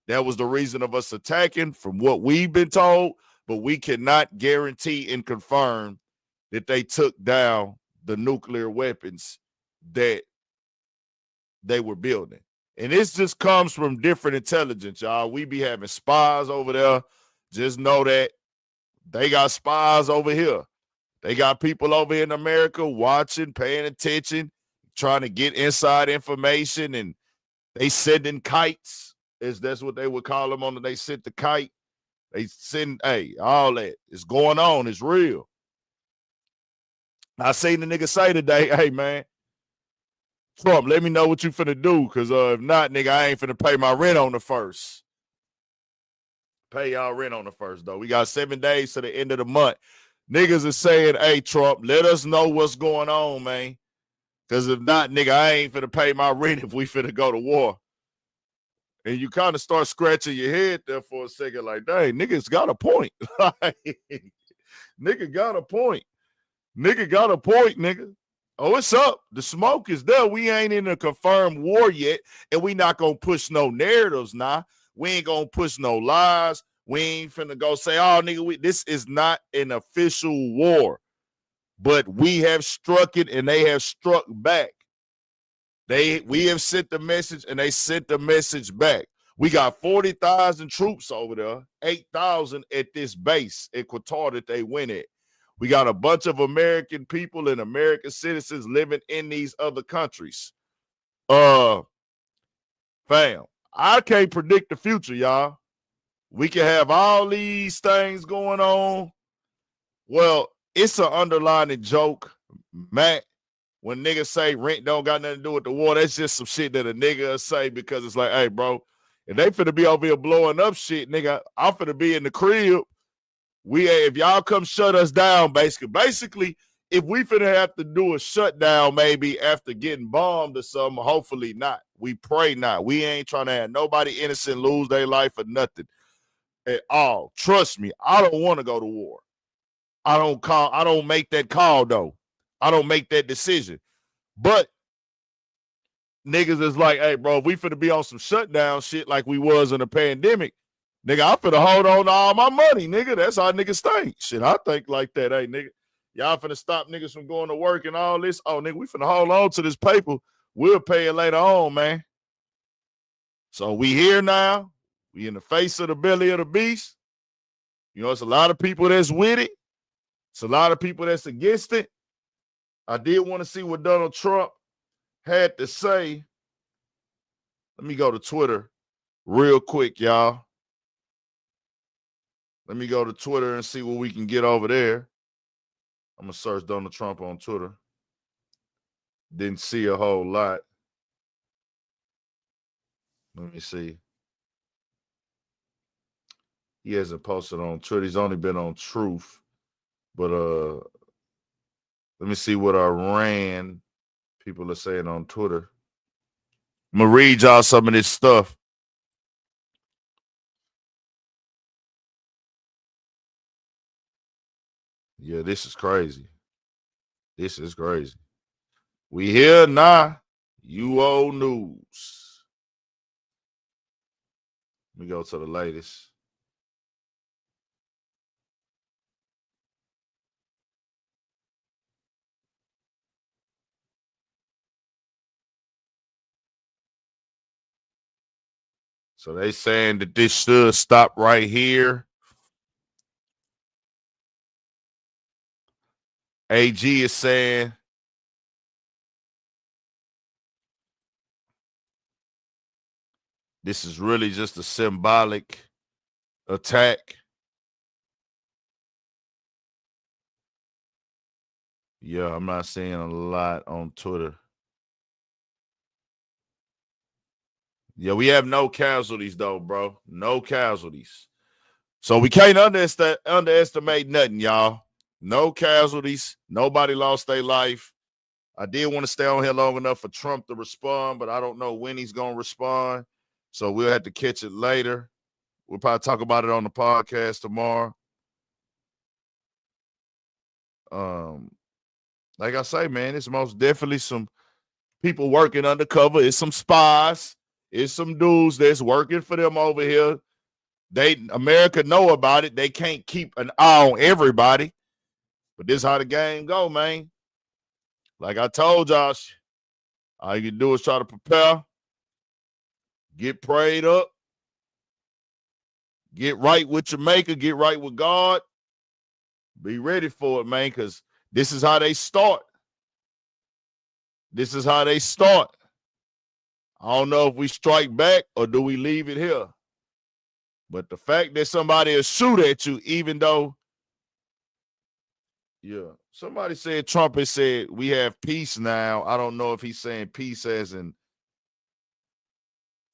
That was the reason of us attacking from what we've been told, but we cannot guarantee and confirm that they took down the nuclear weapons that they were building. And this just comes from different intelligence, y'all. We be having spies over there. Just know that they got spies over here. They got people over in America watching, paying attention, trying to get inside information, and they sending kites, as that's what they would call them on. They sent the kite. They send, hey, all that is going on. It's real. I seen the nigga say today, hey, man, Trump, let me know what you finna do, because if not, nigga, I ain't finna pay my rent on the first. Pay y'all rent on the first, though. We got 7 days to the end of the month. Niggas is saying, hey, Trump, let us know what's going on, man. Because if not, nigga, I ain't finna pay my rent if we finna go to war. And you kind of start scratching your head there for a second, like, dang, nigga's got a point. Nigga got a point. Nigga got a point, nigga. Oh, it's up. The smoke is there. We ain't in a confirmed war yet, and we not going to push no narratives now. We ain't going to push no lies. We ain't finna go say, oh, nigga, this is not an official war. But we have struck it, and they have struck back. We have sent the message, and they sent the message back. We got 40,000 troops over there, 8,000 at this base at Qatar that they went at. We got a bunch of American people and American citizens living in these other countries. Fam, I can't predict the future, y'all. We can have all these things going on. Well, it's an underlying joke, Matt. When niggas say rent don't got nothing to do with the war, that's just some shit that a nigga will say because it's like, hey, bro, if they finna be over here blowing up shit, nigga, I'm finna be in the crib. If y'all come shut us down, basically, if we finna have to do a shutdown maybe after getting bombed or something, hopefully not. We pray not. We ain't trying to have nobody innocent lose their life or nothing at all. Trust me, I don't want to go to war. I don't make that call, though. I don't make that decision. But niggas is like, hey, bro, if we finna be on some shutdown shit like we was in a pandemic, nigga, I'm finna hold on to all my money, nigga. That's how niggas think. Shit, I think like that. Hey, nigga, y'all finna stop niggas from going to work and all this. Oh, nigga, we finna hold on to this paper. We'll pay it later on, man. So we here now. We in the face of the belly of the beast. You know, it's a lot of people that's with it. It's a lot of people that's against it. I did want to see what Donald Trump had to say. Let me go to Twitter real quick, y'all. Let me go to Twitter and see what we can get over there. I'm going to search Donald Trump on Twitter. Didn't see a whole lot. Let me see. He hasn't posted on Twitter. He's only been on Truth. But let me see what Iran people are saying on Twitter. I'm going to read y'all some of this stuff. Yeah, this is crazy. This is crazy. We here now. UO News. Let me go to the latest. So they saying that this should stop right here. AG is saying this is really just a symbolic attack. Yeah, I'm not seeing a lot on Twitter. Yeah, we have no casualties, though, bro. No casualties. So we can't underestimate nothing, y'all. No casualties. Nobody lost their life. I did want to stay on here long enough for Trump to respond, but I don't know when he's going to respond. So we'll have to catch it later. We'll probably talk about it on the podcast tomorrow. Like I say, man, it's most definitely some people working undercover. It's some spies. It's some dudes that's working for them over here. America know about it. They can't keep an eye on everybody. But this is how the game go, man. Like I told y'all, all you can do is try to prepare, get prayed up, get right with your maker, get right with God. Be ready for it, man, because this is how they start. This is how they start. I don't know if we strike back or do we leave it here. But the fact that somebody will shoot at you, even though, somebody said Trump has said we have peace now. I don't know if he's saying peace as in,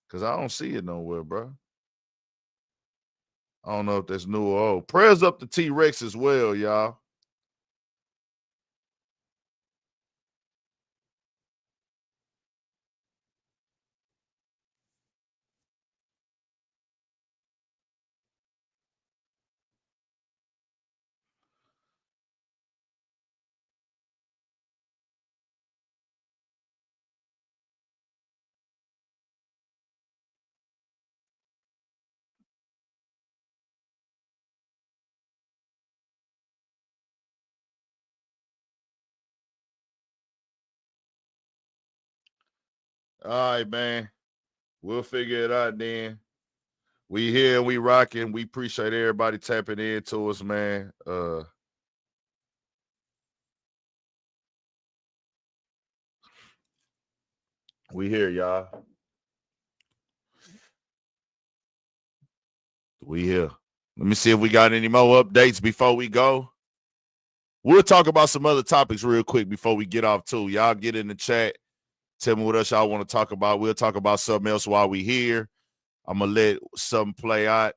because I don't see it nowhere, bro. I don't know if that's new or old. Prayers up to T-Rex as well, y'all. All right, man. We'll figure it out then. We here, we rocking. We appreciate everybody tapping into us, man. We here, y'all. We here. Let me see if we got any more updates before we go. We'll talk about some other topics real quick before we get off too. Y'all get in the chat. Tell me what else y'all want to talk about. We'll talk about something else while we here. I'm going to let something play out.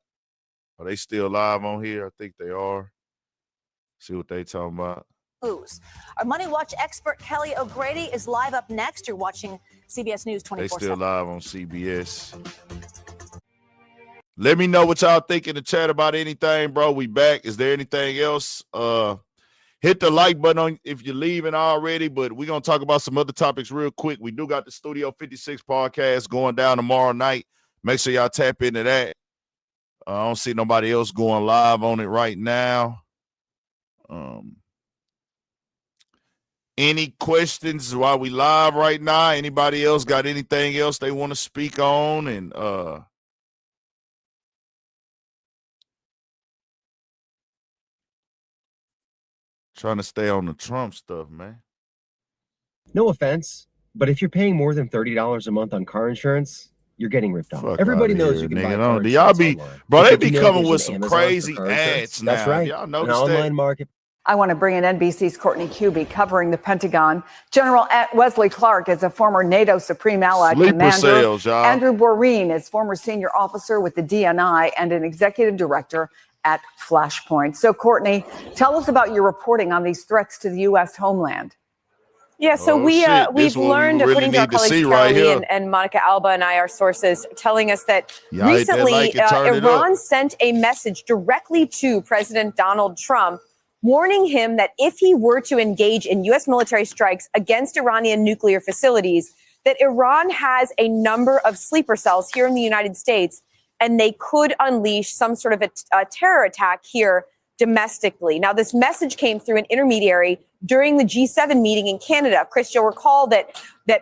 Are they still live on here? I think they are. See what they talking about. Our Money Watch expert Kelly O'Grady is live up next. You're watching CBS News 24/7. They still live on CBS. Let me know what y'all think in the chat about anything, bro. We back. Is there anything else? Hit the like button on if you're leaving already, but we're going to talk about some other topics real quick. We do got the Studio 56 podcast going down tomorrow night. Make sure y'all tap into that. I don't see nobody else going live on it right now. Any questions while we live right now? Anybody else got anything else they want to speak on? And trying to stay on the Trump stuff, man. No offense, but if you're paying more than $30 a month on car insurance, you're getting ripped off. Fuck Everybody outta knows here, you can nigga. buy Don't- car do y'all insurance be- online. bro, But they did be you know coming there's with an some Amazon for crazy car insurance? ads That's now. right. Y'all An notice online that? market. I want to bring in NBC's Courtney Kube covering the Pentagon. General Wesley Clark is a former NATO Supreme Allied Sleeper Commander. cells, y'all. Andrew Boreen is former senior officer with the DNI and an executive director at Flashpoint. So, Courtney, tell us about your reporting on these threats to the U.S. homeland. Yeah, so Oh, shit. This we've what we learned, really according to our need to colleagues see Carol right Lee here. and Monica Alba and I, our sources, telling us that Y'all hit that recently like and turn it up. Iran sent a message directly to President Donald Trump, warning him that if he were to engage in U.S. military strikes against Iranian nuclear facilities, that Iran has a number of sleeper cells here in the United States, and they could unleash some sort of a terror attack here domestically. Now, this message came through an intermediary during the G7 meeting in Canada. Chris, you'll recall that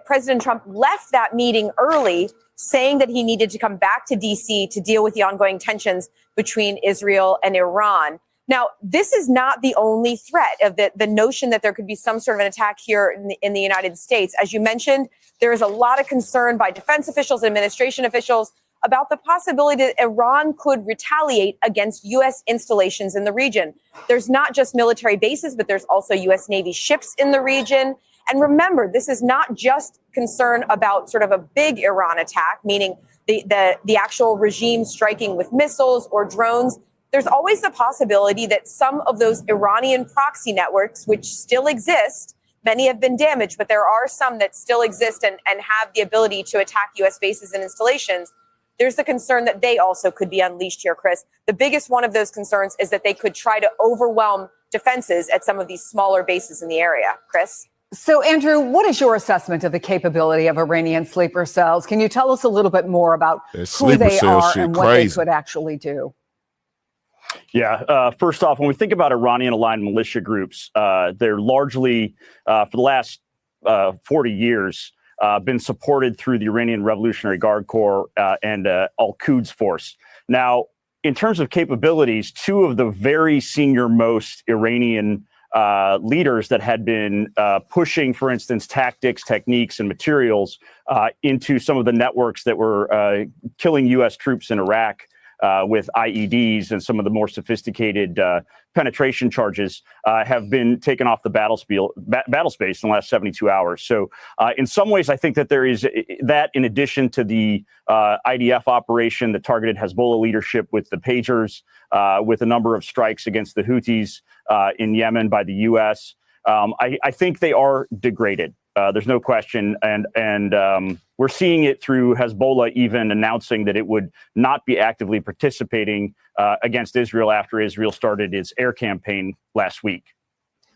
President Trump left that meeting early, saying that he needed to come back to D.C. to deal with the ongoing tensions between Israel and Iran. Now, this is not the only threat of the notion that there could be some sort of an attack here in the United States. As you mentioned, there is a lot of concern by defense officials, administration officials, about the possibility that Iran could retaliate against U.S. installations in the region. There's not just military bases, but there's also U.S. Navy ships in the region. And remember, this is not just concern about sort of a big Iran attack, meaning the actual regime striking with missiles or drones. There's always the possibility that some of those Iranian proxy networks, which still exist, many have been damaged, but there are some that still exist and have the ability to attack U.S. bases and installations. There's the concern that they also could be unleashed here, Chris. The biggest one of those concerns is that they could try to overwhelm defenses at some of these smaller bases in the area. Chris? So, Andrew, what is your assessment of the capability of Iranian sleeper cells? Can you tell us a little bit more about who they are and what they could actually do? Yeah. First off, when we think about Iranian-aligned militia groups, they're largely, for the last 40 years, been supported through the Iranian Revolutionary Guard Corps and Al-Quds Force. Now, in terms of capabilities, two of the very senior-most Iranian leaders that had been pushing, for instance, tactics, techniques, and materials into some of the networks that were killing U.S. troops in Iraq with IEDs and some of the more sophisticated penetration charges have been taken off the battle space in the last 72 hours. So in some ways, I think that there is that in addition to the IDF operation that targeted Hezbollah leadership with the pagers, with a number of strikes against the Houthis in Yemen by the U.S. I think they are degraded. There's no question. And we're seeing it through Hezbollah even announcing that it would not be actively participating against Israel after Israel started its air campaign last week.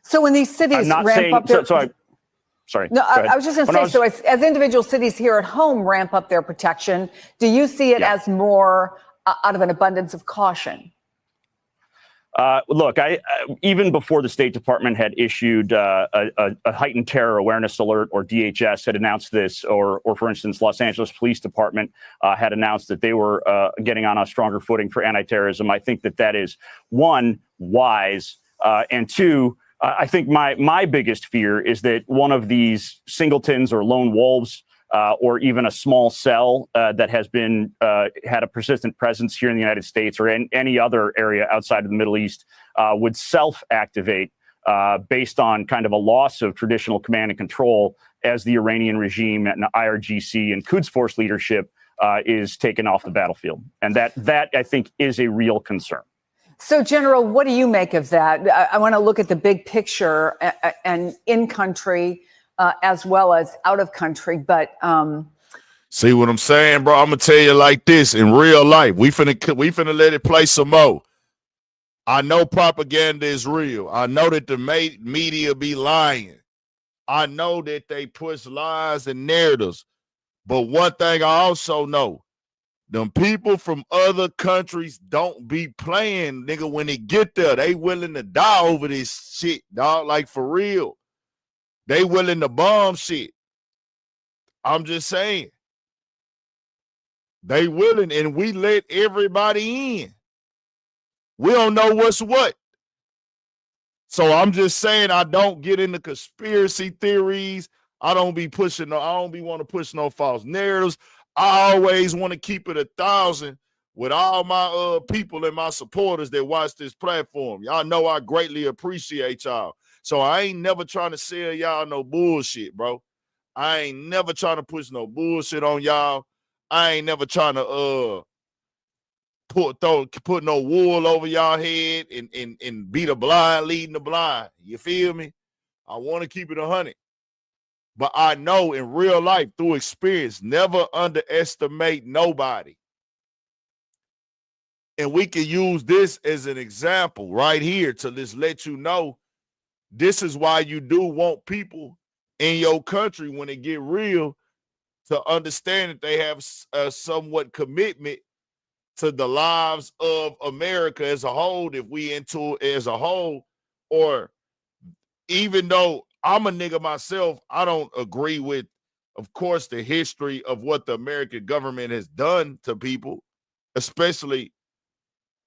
So when these cities ramp up their... Sorry. No, I was just going to say, so as individual cities here at home ramp up their protection, do you see it as more out of an abundance of caution? Look, even before the State Department had issued a heightened terror awareness alert, or DHS had announced this, or for instance, Los Angeles Police Department had announced that they were getting on a stronger footing for anti-terrorism. I think that is, one, wise, and two, I think my biggest fear is that one of these singletons or lone wolves, or even a small cell that has been had a persistent presence here in the United States or in any other area outside of the Middle East would self-activate based on kind of a loss of traditional command and control as the Iranian regime and IRGC and Quds Force leadership is taken off the battlefield. And that I think is a real concern. So, General, what do you make of that? I want to look at the big picture and in country as well as out of country. But see what I'm saying, bro? I'm gonna tell you like this: in real life, we finna let it play some more. I know propaganda is real. I know that the media be lying. I know that they push lies and narratives. But one thing I also know: them people from other countries don't be playing, nigga. When they get there, they willing to die over this shit, dog. Like, for real. They willing to bomb shit. I'm just saying. They willing, and we let everybody in. We don't know what's what. So I'm just saying, I don't get into conspiracy theories. I don't be want to push no false narratives. I always want to keep it 1,000 with all my people and my supporters that watch this platform. Y'all know I greatly appreciate y'all. So I ain't never trying to sell y'all no bullshit, bro. I ain't never trying to push no bullshit on y'all. I ain't never trying to put no wool over y'all head and be the blind leading the blind. You feel me? I want to keep it 100. But I know in real life, through experience, never underestimate nobody. And we can use this as an example right here to just let you know this is why you do want people in your country, when it get real, to understand that they have a somewhat commitment to the lives of America as a whole, if we into it as a whole. Or even though I'm a nigga myself, I don't agree with, of course, the history of what the American government has done to people, especially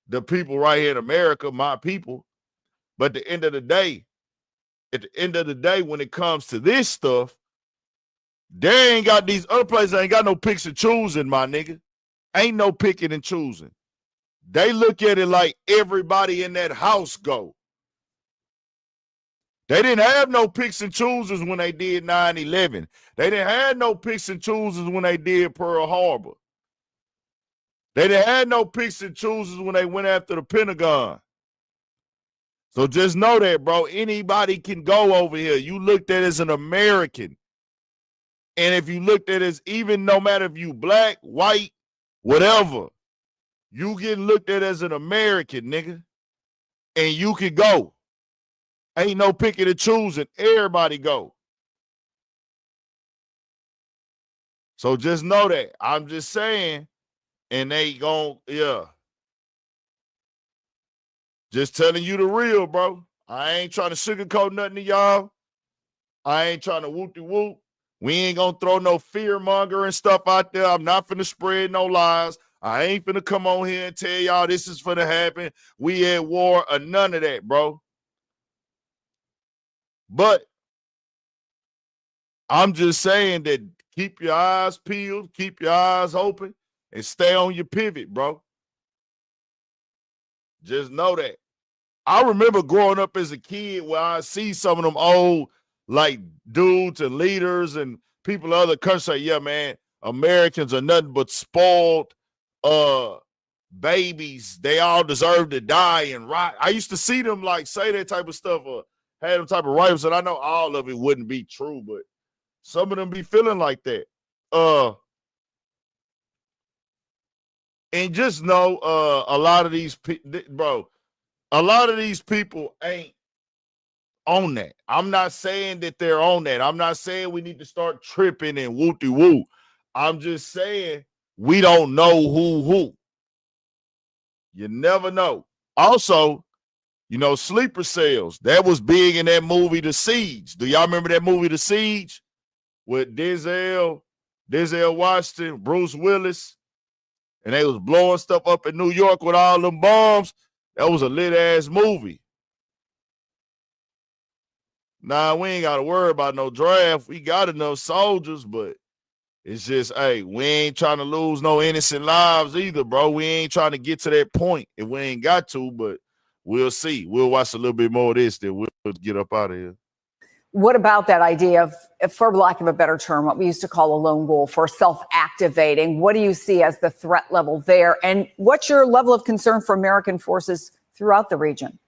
the people right here in America, my people. But at the end of the day, when it comes to this stuff, they ain't got these other places, ain't got no picks and choosing, my nigga. Ain't no picking and choosing. They look at it like everybody in that house go. They didn't have no picks and choosers when they did 9/11. They didn't have no picks and choosers when they did Pearl Harbor. They didn't have no picks and choosers when they went after the Pentagon. So just know that, bro. Anybody can go over here. You looked at as an American. And if you looked at as, even no matter if you black, white, whatever, you get looked at as an American, nigga. And you can go. Ain't no picking and choosing. Everybody go. So just know that. I'm just saying, and they gon' just telling you the real, bro. I ain't trying to sugarcoat nothing to y'all. I ain't trying to whoop-de-whoop. We ain't gonna throw no fear monger and stuff out there. I'm not finna spread no lies. I ain't finna come on here and tell y'all this is finna happen. We at war or none of that, bro. But I'm just saying that keep your eyes peeled, keep your eyes open, and stay on your pivot, bro. Just know that. I remember growing up as a kid where I see some of them old like dudes and leaders and people of other countries say, yeah, man, Americans are nothing but spoiled babies. They all deserve to die and rot. I used to see them like say that type of stuff or had them type of writers, and I know all of it wouldn't be true, but some of them be feeling like that. And just know a lot of these a lot of these people ain't on that. I'm not saying that they're on that. I'm not saying we need to start tripping and woo-de-woo. I'm just saying we don't know who. You never know. Also, you know, sleeper cells. That was big in that movie, The Siege. Do y'all remember that movie, The Siege? With Denzel Washington, Bruce Willis, and they was blowing stuff up in New York with all them bombs. That was a lit-ass movie. Nah, we ain't got to worry about no draft. We got enough soldiers, but it's just, hey, we ain't trying to lose no innocent lives either, bro. We ain't trying to get to that point if we ain't got to, but we'll see. We'll watch a little bit more of this, then we'll get up out of here. What about that idea of, for lack of a better term, what we used to call a lone wolf or self-activating? What do you see as the threat level there? And what's your level of concern for American forces throughout the region?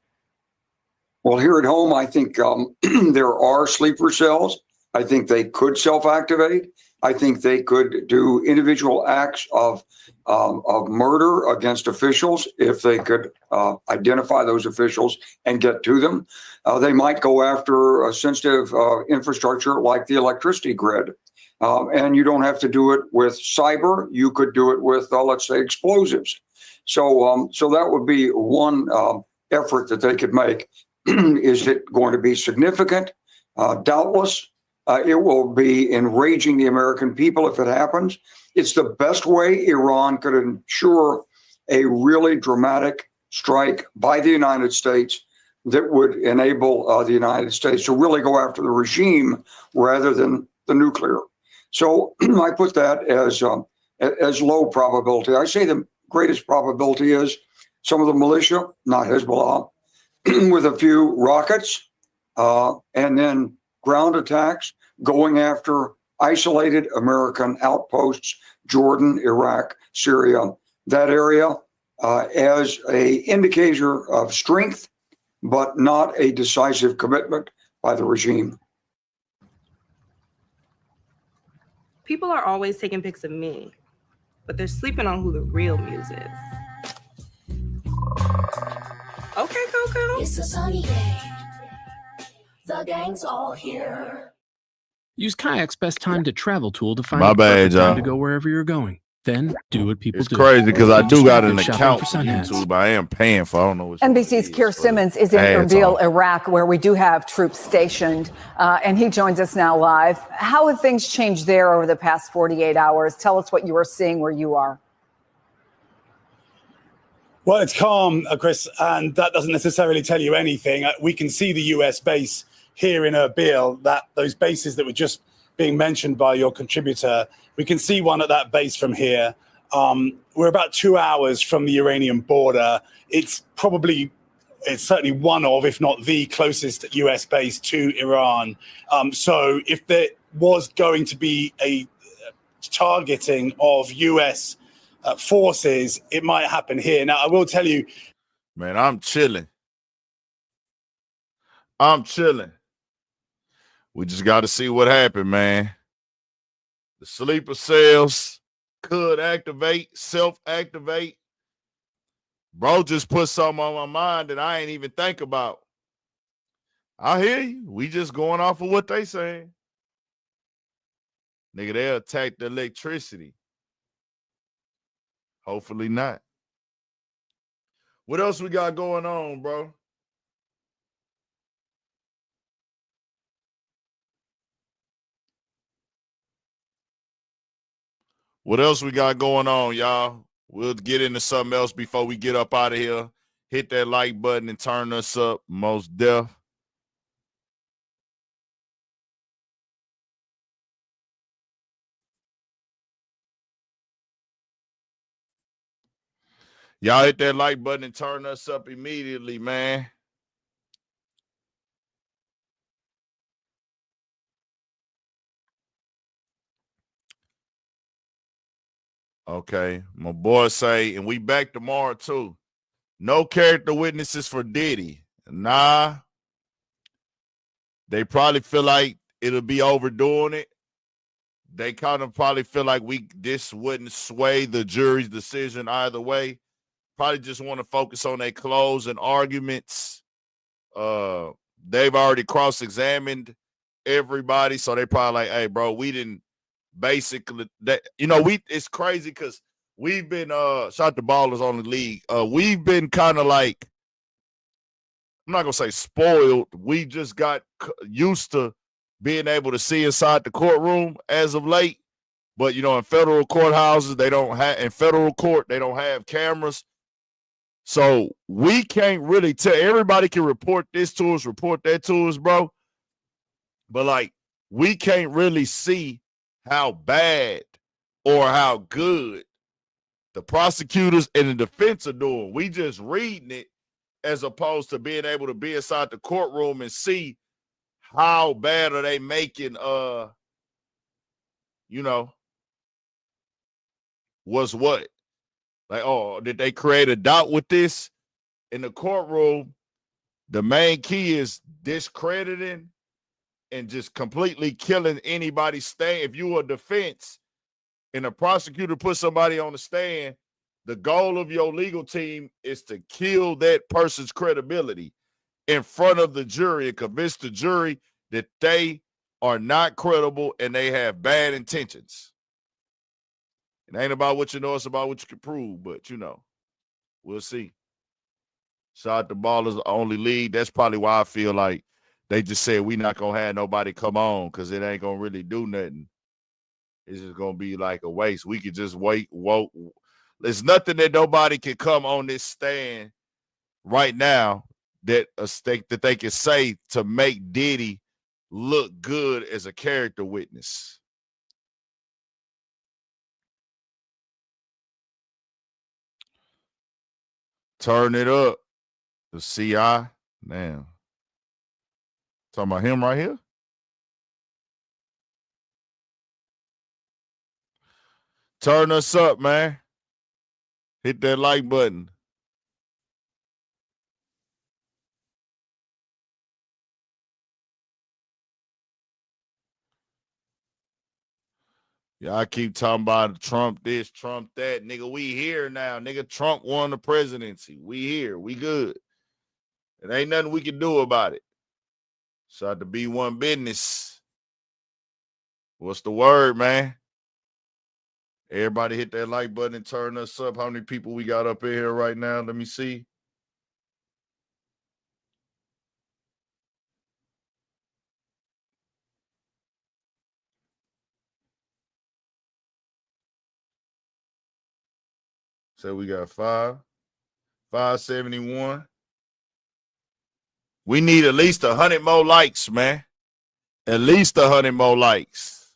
Well, here at home, I think there are sleeper cells. I think they could self-activate. I think they could do individual acts of murder against officials if they could identify those officials and get to them. They might go after a sensitive infrastructure like the electricity grid. And you don't have to do it with cyber. You could do it with, let's say, explosives. So that would be one effort that they could make. Is it going to be significant? Doubtless. It will be enraging the American people if it happens. It's the best way Iran could ensure a really dramatic strike by the United States that would enable the United States to really go after the regime rather than the nuclear. So I put that as low probability. I say the greatest probability is some of the militia, not Hezbollah, with a few rockets and then ground attacks going after isolated American outposts, Jordan, Iraq, Syria, that area as an indicator of strength, but not a decisive commitment by the regime. People are always taking pics of me, but they're sleeping on who the real muse is. Okay, Coco. It's a sunny day. The gang's all here. Use Kayak's best time to travel tool to find My the perfect bad, time y'all. to go wherever you're going. Then do what people It's do. crazy because I do got an Shopping account for for sun hats. YouTube. I am paying for. I don't know what. NBC's Keir Simmons is in ads Erbil, off. Iraq, where we do have troops stationed, and he joins us now live. How have things changed there over the past 48 hours? Tell us what you are seeing where you are. Well, it's calm, Chris, and that doesn't necessarily tell you anything. We can see the US base here in Erbil, that those bases that were just being mentioned by your contributor. We can see one at that base from here. We're about 2 hours from the Iranian border. It's certainly one of, if not the closest US base to Iran. So if there was going to be a targeting of US forces, it might happen here. Now, I will tell you, man, I'm chilling. We just got to see what happened, man. The sleeper cells could activate, self-activate. Bro just put something on my mind that I ain't even think about. I hear you. We just going off of what they saying. Nigga, they'll attack the electricity. Hopefully not. What else we got going on, bro? What else we got going on, y'all? We'll get into something else before we get up out of here. Hit that like button and turn us up. Most deaf. Y'all hit that like button and turn us up immediately, man. Okay, my boy say, and we back tomorrow too. No character witnesses for Diddy. Nah. They probably feel like it'll be overdoing it. They kind of probably feel like this wouldn't sway the jury's decision either way. Probably just want to focus on their closing arguments. They've already cross-examined everybody, so they probably like, hey, bro, we didn't basically that. It's crazy because we've been shot the ballers on the league. We've been kind of like, I'm not gonna say spoiled. We just got used to being able to see inside the courtroom as of late. But in federal courthouses, they don't have in federal court, they don't have cameras. So we can't really tell. Everybody can report this to us, report that to us, bro. But like, we can't really see how bad or how good the prosecutors and the defense are doing. We just reading it as opposed to being able to be inside the courtroom and see how bad are they making, what's what. Like, oh, did they create a doubt with this? In the courtroom, the main key is discrediting and just completely killing anybody's stand. If you are a defense and a prosecutor puts somebody on the stand, the goal of your legal team is to kill that person's credibility in front of the jury and convince the jury that they are not credible and they have bad intentions. It ain't about what you know, it's about what you can prove, but we'll see. Shot the Ballers only lead. That's probably why I feel like they just said we not gonna have nobody come on because it ain't gonna really do nothing. It's just gonna be like a waste. We could just wait. There's nothing that nobody can come on this stand right now that they can say to make Diddy look good as a character witness. Turn it up. The CI. Damn. Talking about him right here? Turn us up, man. Hit that like button. Yeah, I keep talking about Trump this, Trump that. Nigga, we here now. Nigga, Trump won the presidency. We here. We good. It ain't nothing we can do about it. So to be one business. What's the word, man? Everybody hit that like button and turn us up. How many people we got up in here right now? Let me see. So we got 571. We need at least 100 more likes, man. At least 100 more likes.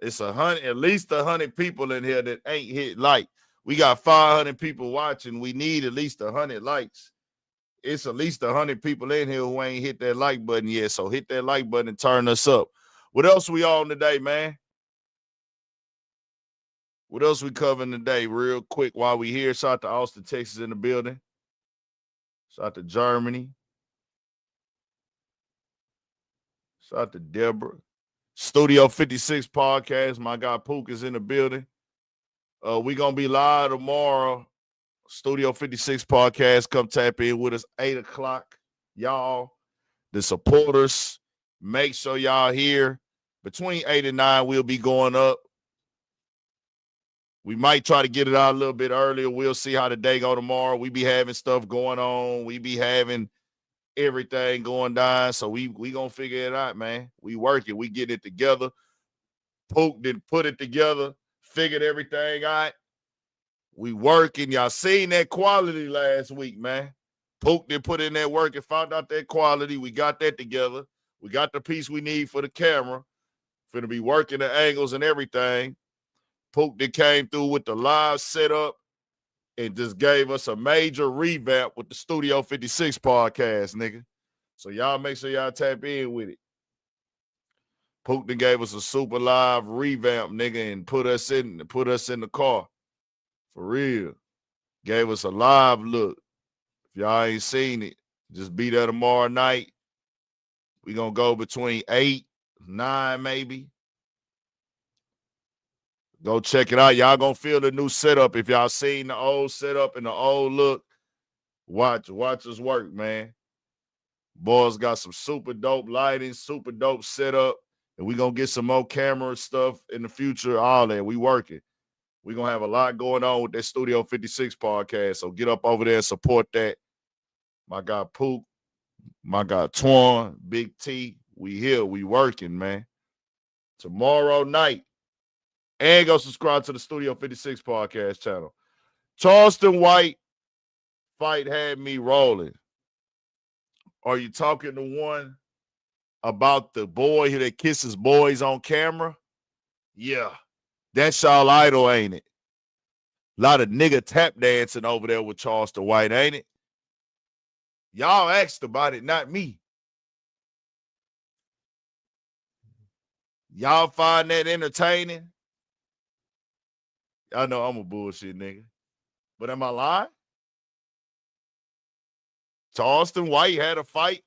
It's at least 100 people in here that ain't hit like. We got 500 people watching. We need at least 100 likes. It's at least 100 people in here who ain't hit that like button yet. So hit that like button and turn us up. What else we on today, man? What else we covering today? Real quick while we here. Shout out to Austin, Texas in the building. Shout out to Germany. Shout out to Deborah. Studio 56 podcast. My guy Pook is in the building. We gonna be live tomorrow. Studio 56 podcast. Come tap in with us 8 o'clock. Y'all, the supporters, make sure y'all here between 8 and 9, we'll be going up. We might try to get it out a little bit earlier. We'll see how the day go tomorrow. We be having stuff going on. We be having everything going down. So we gonna figure it out, man. We working. We get it together. Poke did put it together. Figured everything out. We working. Y'all seen that quality last week, man. Poke did put in that work and found out that quality. We got that together. We got the piece we need for the camera. Finna be working the angles and everything. Pook that came through with the live setup and just gave us a major revamp with the Studio 56 podcast, nigga. So y'all make sure y'all tap in with it. Pook that gave us a super live revamp, nigga, and put us in the car. For real. Gave us a live look. If y'all ain't seen it, just be there tomorrow night. We gonna go between 8, 9 maybe. Go check it out. Y'all gonna feel the new setup. If y'all seen the old setup and the old look, watch us work, man. Boys got some super dope lighting, super dope setup, and we gonna get some more camera stuff in the future. All that. We working. We gonna have a lot going on with that Studio 56 podcast. So get up over there and support that. My guy Pook, my guy Twan, Big T. We here. We working, man. Tomorrow night. And go subscribe to the Studio 56 podcast channel. Charleston White fight had me rolling. Are you talking to one about the boy who that kisses boys on camera? Yeah. That's y'all idol, ain't it? A lot of nigga tap dancing over there with Charleston White, ain't it? Y'all asked about it, not me. Y'all find that entertaining? I know I'm a bullshit nigga. But am I lying? Charleston White had a fight.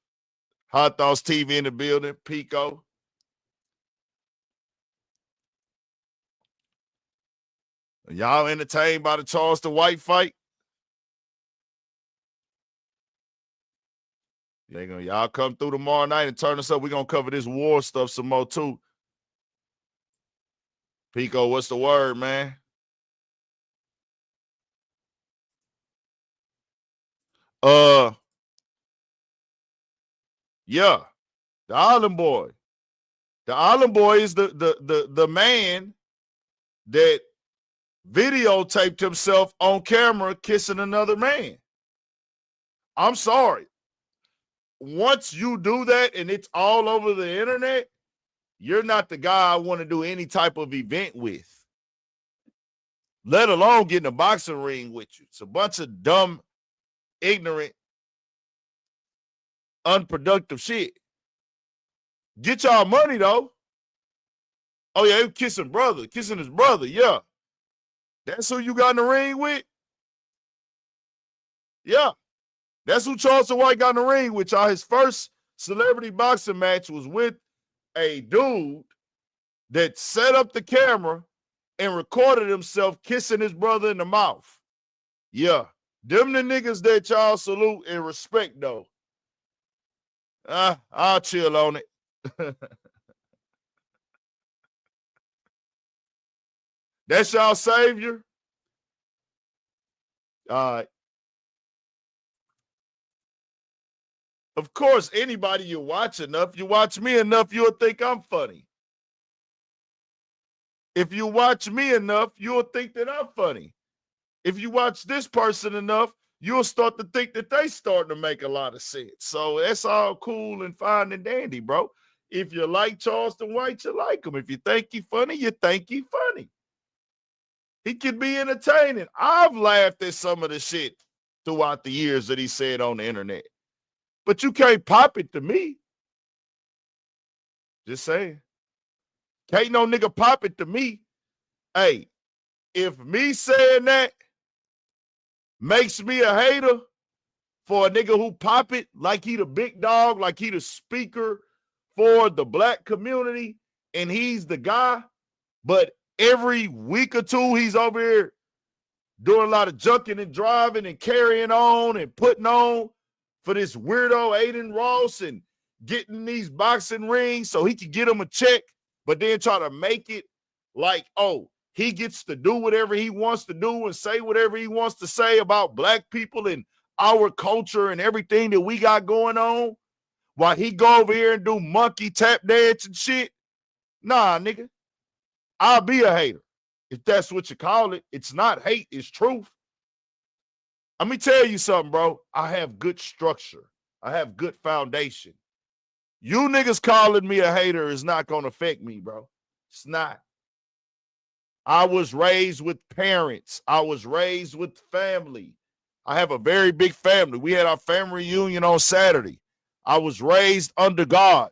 Hot Thoughts TV in the building. Pico. Y'all entertained by the Charleston White fight? Y'all come through tomorrow night and turn us up. We're going to cover this war stuff some more too. Pico, what's the word, man? Yeah, the Island Boy. The Island Boy is the man that videotaped himself on camera kissing another man. I'm sorry. Once you do that and it's all over the internet, you're not the guy I want to do any type of event with. Let alone get in a boxing ring with you. It's a bunch of dumb, ignorant, unproductive shit. Get y'all money though. Oh yeah, he kissing his brother. Yeah, that's who you got in the ring with. Yeah, that's who Charleston White got in the ring with. Y'all, his first celebrity boxing match was with a dude that set up the camera and recorded himself kissing his brother in the mouth. Yeah, them the niggas that y'all salute and respect though. I'll chill on it. That's y'all savior? All right. Of course, anybody you watch enough, you watch me enough, you'll think I'm funny. If you watch me enough, you'll think that I'm funny. If you watch this person enough, you'll start to think that they starting to make a lot of sense. So that's all cool and fine and dandy, bro. If you like Charleston White, you like him. If you think he funny, you think he funny. He can be entertaining. I've laughed at some of the shit throughout the years that he said on the internet. But you can't pop it to me. Just saying. Can't no nigga pop it to me. Hey, if me saying that makes me a hater for a nigga who pop it like he the big dog, like he the speaker for the black community, and he's the guy, but every week or two he's over here doing a lot of junking and driving and carrying on and putting on for this weirdo Aiden Ross and getting these boxing rings so he can get him a check, but then try to make it like, oh, he gets to do whatever he wants to do and say whatever he wants to say about black people and our culture and everything that we got going on, while he go over here and do monkey tap dance and shit. Nah, nigga. I'll be a hater. If that's what you call it. It's not hate, it's truth. Let me tell you something, bro. I have good structure. I have good foundation. You niggas calling me a hater is not going to affect me, bro. It's not. I was raised with parents. I was raised with family. I have a very big family. We had our family reunion on Saturday. I was raised under God.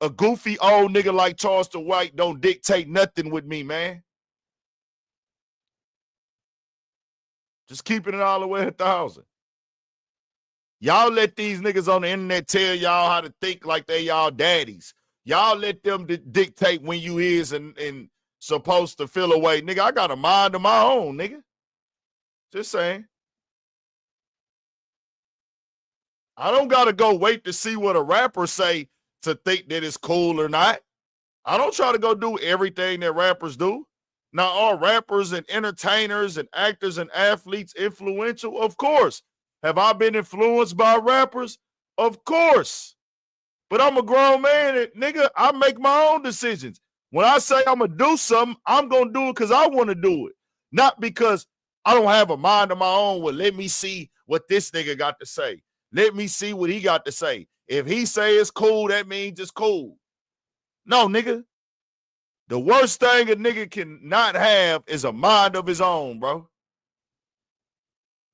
A goofy old nigga like Charleston White don't dictate nothing with me, man. Just keeping it all the way 1,000. Y'all let these niggas on the internet tell y'all how to think like they y'all daddies. Y'all let them dictate when you is and supposed to feel away. Nigga, I got a mind of my own, nigga. Just saying. I don't got to go wait to see what a rapper say to think that it's cool or not. I don't try to go do everything that rappers do. Now, are rappers and entertainers and actors and athletes influential? Of course. Have I been influenced by rappers? Of course. But I'm a grown man, and nigga, I make my own decisions. When I say I'm going to do something, I'm going to do it because I want to do it. Not because I don't have a mind of my own. Well, let me see what this nigga got to say. Let me see what he got to say. If he say it's cool, that means it's cool. No, nigga. The worst thing a nigga can not have is a mind of his own, bro.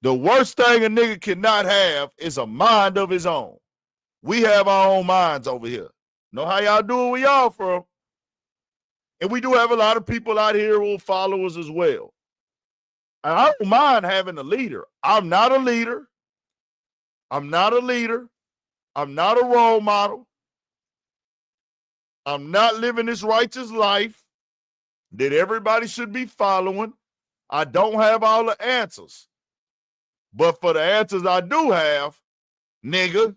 The worst thing a nigga cannot have is a mind of his own. We have our own minds over here. Know how y'all do it where y'all from. And we do have a lot of people out here who will follow us as well. And I don't mind having a leader. I'm not a leader. I'm not a leader. I'm not a role model. I'm not living this righteous life that everybody should be following. I don't have all the answers. But for the answers I do have, nigga,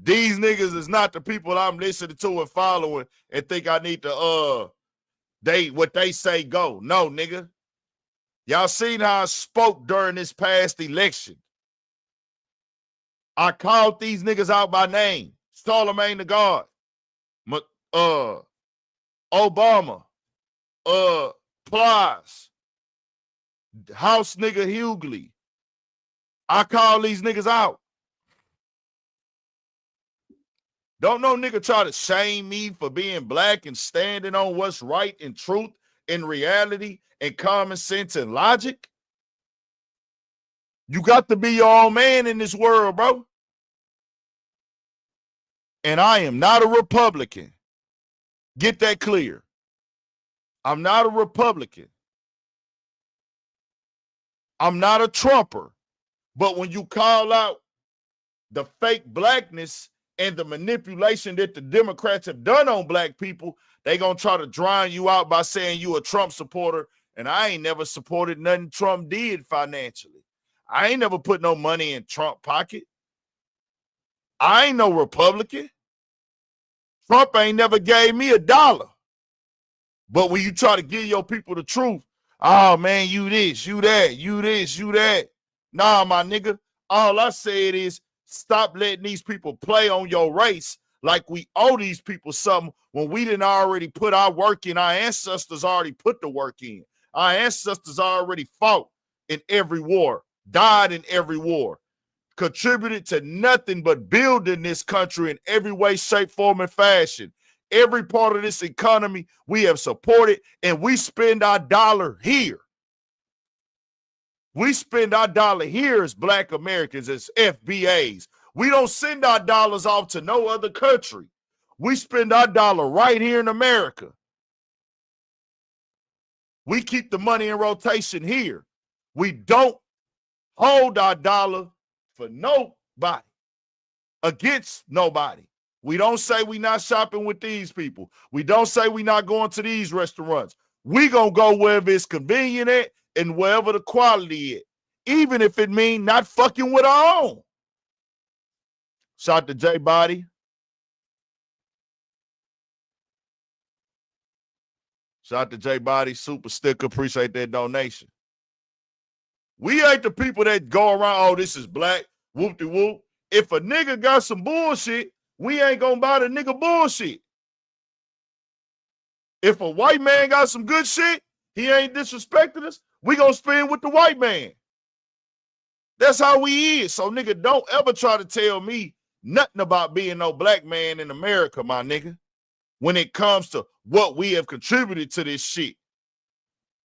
these niggas is not the people I'm listening to and following and think I need to, what they say go. No, nigga. Y'all seen how I spoke during this past election. I called these niggas out by name. Charlemagne the God. Obama. Plies. House nigga Hughley. I call these niggas out. Don't no nigga try to shame me for being black and standing on what's right and truth and reality and common sense and logic. You got to be your own man in this world, bro. And I am not a Republican. Get that clear. I'm not a Republican. I'm not a Trumper. But when you call out the fake blackness and the manipulation that the Democrats have done on black people, they gonna try to drown you out by saying you a Trump supporter. And I ain't never supported nothing Trump did financially. I ain't never put no money in Trump pocket. I ain't no Republican. Trump ain't never gave me $1. But when you try to give your people the truth, oh man, you this, you that, you this, you that. Nah, my nigga, all I said is stop letting these people play on your race like we owe these people something when we didn't already put our work in. Our ancestors already put the work in. Our ancestors already fought in every war, died in every war, contributed to nothing but building this country in every way, shape, form, and fashion. Every part of this economy we have supported, and we spend our dollar here. We spend our dollar here as Black Americans, as FBAs. We don't send our dollars off to no other country. We spend our dollar right here in America. We keep the money in rotation here. We don't hold our dollar for nobody, against nobody. We don't say we not shopping with these people. We don't say we not going to these restaurants. We gonna go wherever it's convenient at and wherever the quality is, even if it mean not fucking with our own. Shout to J Body. Shout out to J Body, super sticker. Appreciate that donation. We ain't the people that go around, oh, this is black, whoop-de-whoop. If a nigga got some bullshit, we ain't gonna buy the nigga bullshit. If a white man got some good shit, he ain't disrespecting us, we gonna spend with the white man. That's how we is. So, nigga, don't ever try to tell me nothing about being no black man in America, my nigga, when it comes to what we have contributed to this shit.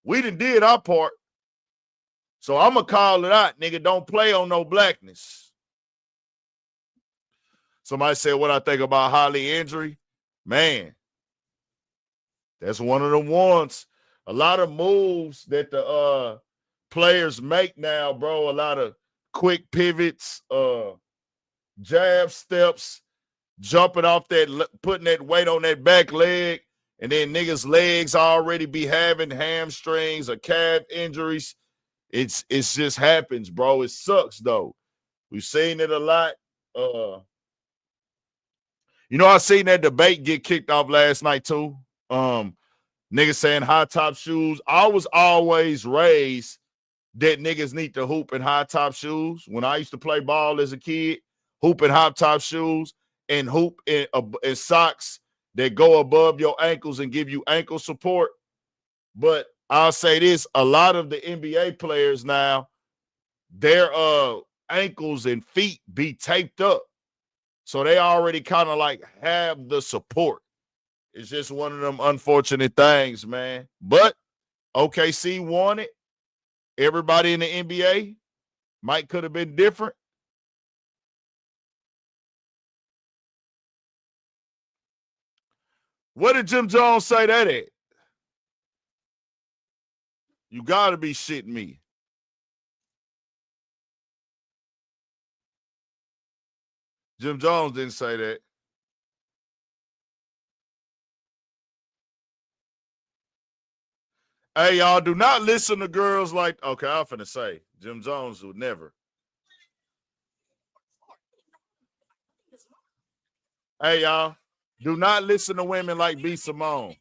We done did our part. So I'm going to call it out, nigga. Don't play on no blackness. Somebody said what I think about Holly injury. Man, that's one of the ones. A lot of moves that the players make now, bro. A lot of quick pivots, jab steps, jumping off that, putting that weight on that back leg, and then niggas' legs already be having hamstrings or calf injuries. It's just happens, bro. It sucks, though. We've seen it a lot. You know, I seen that debate get kicked off last night, too. Niggas saying high-top shoes. I was always raised that niggas need to hoop in high-top shoes. When I used to play ball as a kid, hoop in high-top shoes and hoop in socks that go above your ankles and give you ankle support. But I'll say this, a lot of the NBA players now, their ankles and feet be taped up. So they already kind of like have the support. It's just one of them unfortunate things, man. But OKC won it. Everybody in the NBA might could have been different. What did Jim Jones say that at? You got to be shitting me. Jim Jones didn't say that. Hey, y'all, do not listen to girls like, okay, I'm finna say, Jim Jones would never. Hey, y'all, do not listen to women like B. Simone.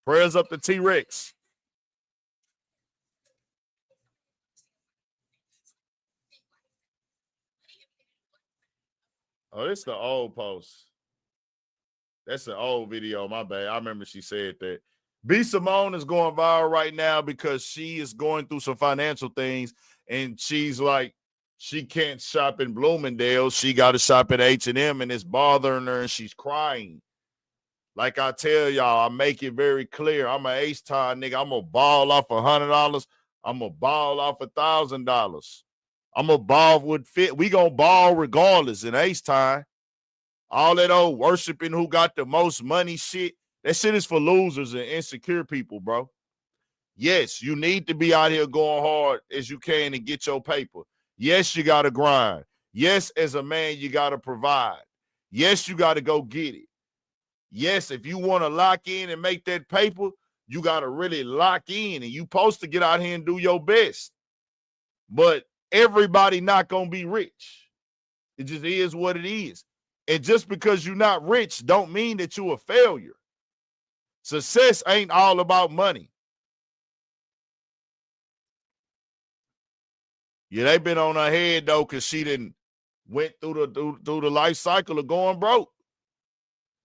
Prayers up to T-Rex. Oh, this is the old post. That's an old video, my bad. I remember she said that. B. Simone is going viral right now because she is going through some financial things, and she's like, she can't shop in Bloomingdale's. She got to shop at H&M, and it's bothering her, and she's crying. Like I tell y'all, I make it very clear. I'm an H-Time nigga. I'm going to ball off $100. I'm going to ball off $1,000. I'm going to ball with fit. We going to ball regardless in H-Time. All that old worshiping who got the most money shit, that shit is for losers and insecure people, bro. Yes, you need to be out here going hard as you can and get your paper. Yes, you got to grind. Yes, as a man, you got to provide. Yes, you got to go get it. Yes, if you want to lock in and make that paper, you got to really lock in, and you supposed to get out here and do your best. But everybody not going to be rich. It just is what it is. And just because you're not rich don't mean that you're a failure. Success ain't all about money. Yeah, they been on her head, though, because she didn't went through the life cycle of going broke.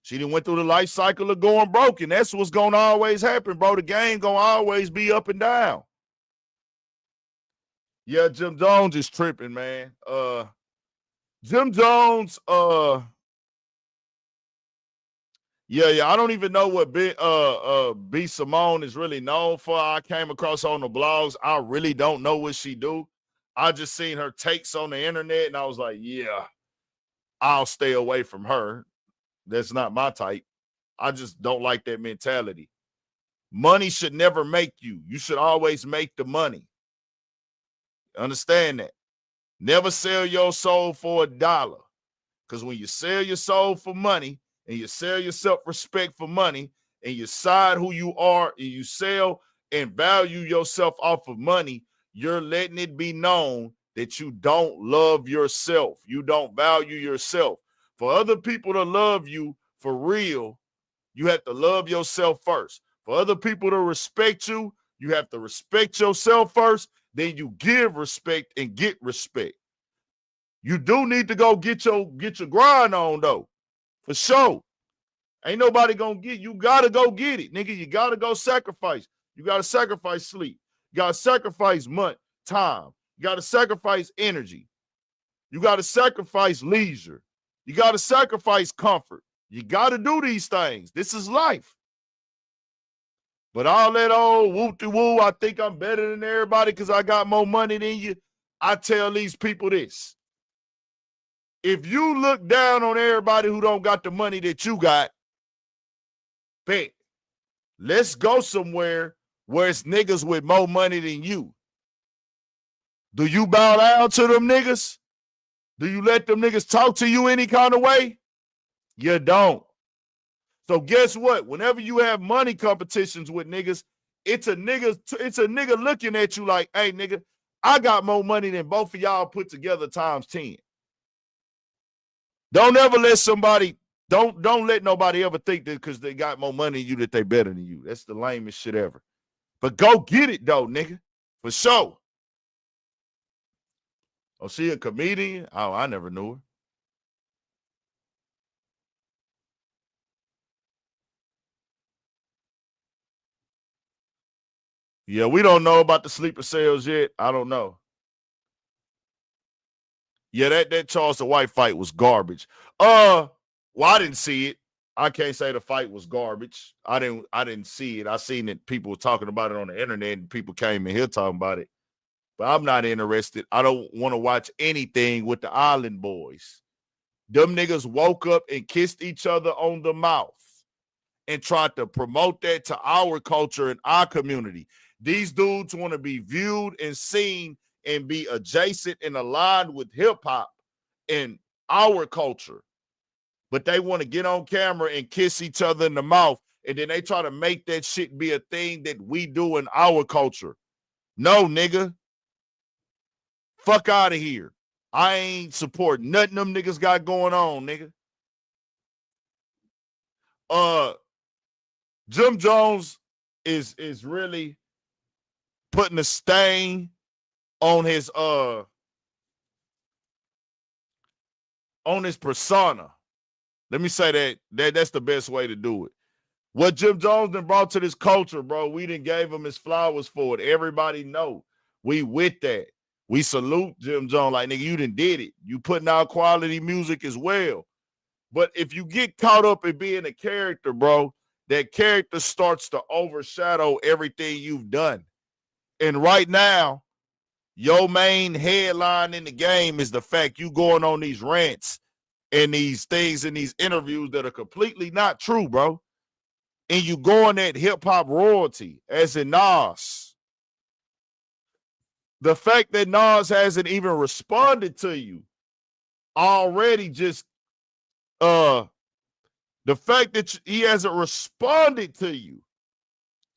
She done went through the life cycle of going broke, and that's what's going to always happen, bro. The game going to always be up and down. Yeah, Jim Jones is tripping, man. Jim Jones, I don't even know what B. Simone is really known for. I came across her on the blogs. I really don't know what she do. I just seen her takes on the internet, and I was like, yeah, I'll stay away from her. That's not my type. I just don't like that mentality. Money should never make you. You should always make the money. Understand that. Never sell your soul for $1. Because when you sell your soul for money and you sell your self-respect for money and you decide who you are and you sell and value yourself off of money, you're letting it be known that you don't love yourself. You don't value yourself. For other people to love you for real, you have to love yourself first. For other people to respect you, you have to respect yourself first. Then you give respect and get respect. You do need to go get your grind on, though. For sure. Ain't nobody gonna get you. Gotta go get it, nigga. You gotta go sacrifice. You gotta sacrifice sleep. You gotta sacrifice time. You gotta sacrifice energy. You gotta sacrifice leisure. You gotta sacrifice comfort. You gotta do these things. This is life. But all that old whoop-de-woo, I think I'm better than everybody because I got more money than you. I tell these people this. If you look down on everybody who don't got the money that you got, bet. Let's go somewhere where it's niggas with more money than you. Do you bow down to them niggas? Do you let them niggas talk to you any kind of way? You don't. So guess what? Whenever you have money competitions with niggas, it's a nigga looking at you like, hey, nigga, I got more money than both of y'all put together times 10. Don't ever let somebody, don't let nobody ever think that because they got more money than you that they better than you. That's the lamest shit ever. But go get it though, nigga. For sure. Oh, she a comedian? Oh, I never knew her. Yeah, we don't know about the sleeper cells yet. I don't know. Yeah, that Charles White fight was garbage. Well, I didn't see it. I can't say the fight was garbage. I didn't see it. I seen that people were talking about it on the internet and people came in here talking about it. But I'm not interested. I don't want to watch anything with the Island Boys. Them niggas woke up and kissed each other on the mouth and tried to promote that to our culture and our community. These dudes want to be viewed and seen and be adjacent and aligned with hip-hop and our culture. But they want to get on camera and kiss each other in the mouth, and then they try to make that shit be a thing that we do in our culture. No, nigga. Fuck out of here. I ain't supporting nothing them niggas got going on, nigga. Jim Jones is really putting a stain on his persona. Let me say that's the best way to do it. What Jim Jones done brought to this culture, bro, we done gave him his flowers for it. Everybody know. We with that. We salute Jim Jones like, nigga, you done did it. You putting out quality music as well. But if you get caught up in being a character, bro, that character starts to overshadow everything you've done. And right now, your main headline in the game is the fact you going on these rants and these things in these interviews that are completely not true, bro. And you going at hip-hop royalty, as in Nas. The fact that Nas hasn't even responded to you already just, the fact that he hasn't responded to you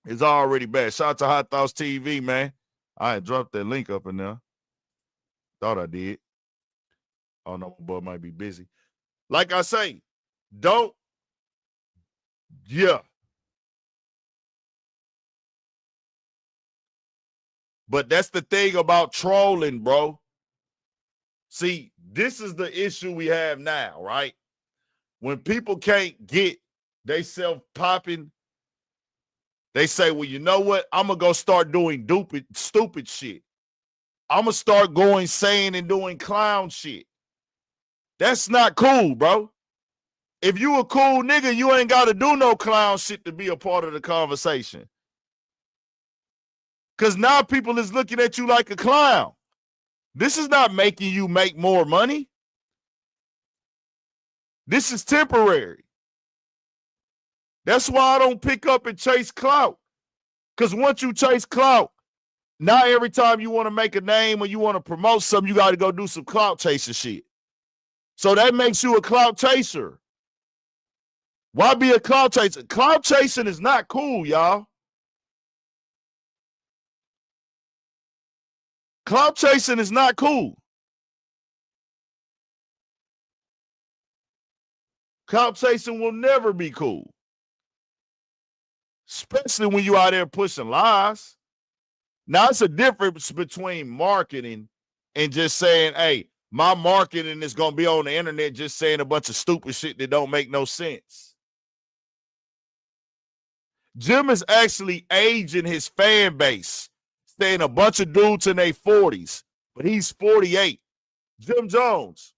is already bad. Shout out to Hot Thoughts TV, man. I had dropped that link up in there. Thought I did. Oh, no, my boy might be busy. Like I say, yeah. But that's the thing about trolling, bro. See, this is the issue we have now, right? When people can't get they self popping, they say, well, you know what? I'm going to go start doing stupid shit. I'm going to start going saying and doing clown shit. That's not cool, bro. If you a cool nigga, you ain't got to do no clown shit to be a part of the conversation. Because now people is looking at you like a clown. This is not making you make more money. This is temporary. That's why I don't pick up and chase clout. Because once you chase clout, now every time you want to make a name or you want to promote something, you got to go do some clout chasing shit. So that makes you a clout chaser. Why be a clout chaser? Clout chasing is not cool, y'all. Clout chasing is not cool. Clout chasing will never be cool. Especially when you out there pushing lies. Now, it's a difference between marketing and just saying, hey, my marketing is going to be on the internet just saying a bunch of stupid shit that don't make no sense. Jim is actually aging his fan base, saying a bunch of dudes in their 40s, but he's 48. Jim Jones,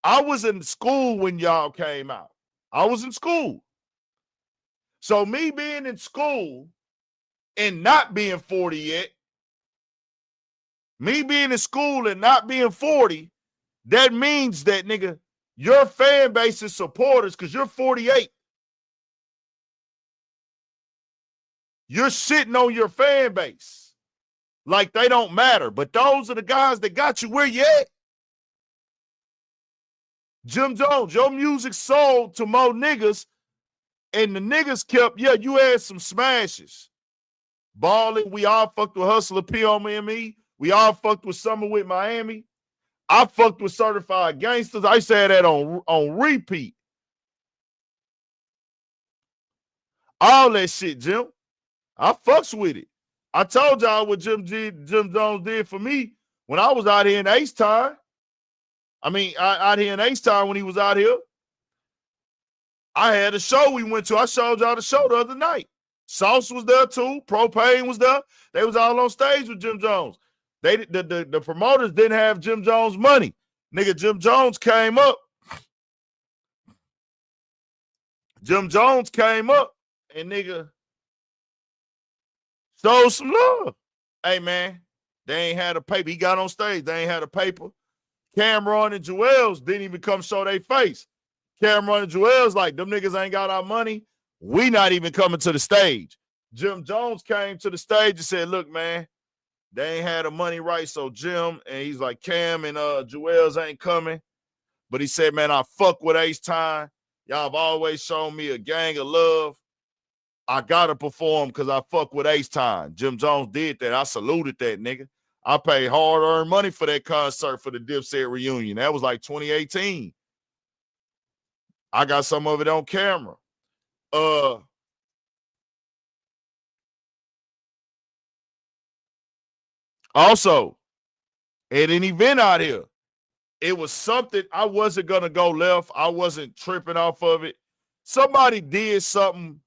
I was in school when y'all came out. I was in school. So me being in school and not being 40 yet, me being in school and not being 40, that means that, nigga, your fan base is supporters because you're 48. You're shitting on your fan base like they don't matter. But those are the guys that got you where you at. Jim Jones, your music sold to more niggas, and the niggas kept, yeah, you had some smashes. Balling, we all fucked with Hustler PME. We all fucked with Summer with Miami. I fucked with Certified Gangsters. I said that on repeat. All that shit, Jim. I fucks with it. I told y'all what Jim Jones did for me when I was out here in H-Town. Out here in H-Town when he was out here. I had a show we went to. I showed y'all the show the other night. Sauce was there too. Propane was there. They was all on stage with Jim Jones. The promoters didn't have Jim Jones money. Nigga, Jim Jones came up. Jim Jones came up and nigga showed some love. Hey, man, they ain't had a paper. He got on stage. They ain't had a paper. Cameron and Joel's didn't even come show their face. Cameron and Joel's like, them niggas ain't got our money. We not even coming to the stage. Jim Jones came to the stage and said, look, man, they ain't had the money right. So Jim, and he's like, Cam and Joel's ain't coming. But he said, man, I fuck with H-Time. Y'all have always shown me a gang of love. I got to perform because I fuck with H-Time. Jim Jones did that. I saluted that, nigga. I paid hard-earned money for that concert for the Dipset reunion. That was like 2018. I got some of it on camera. Also, at an event out here, it was something I wasn't going to go left. I wasn't tripping off of it. Somebody did something.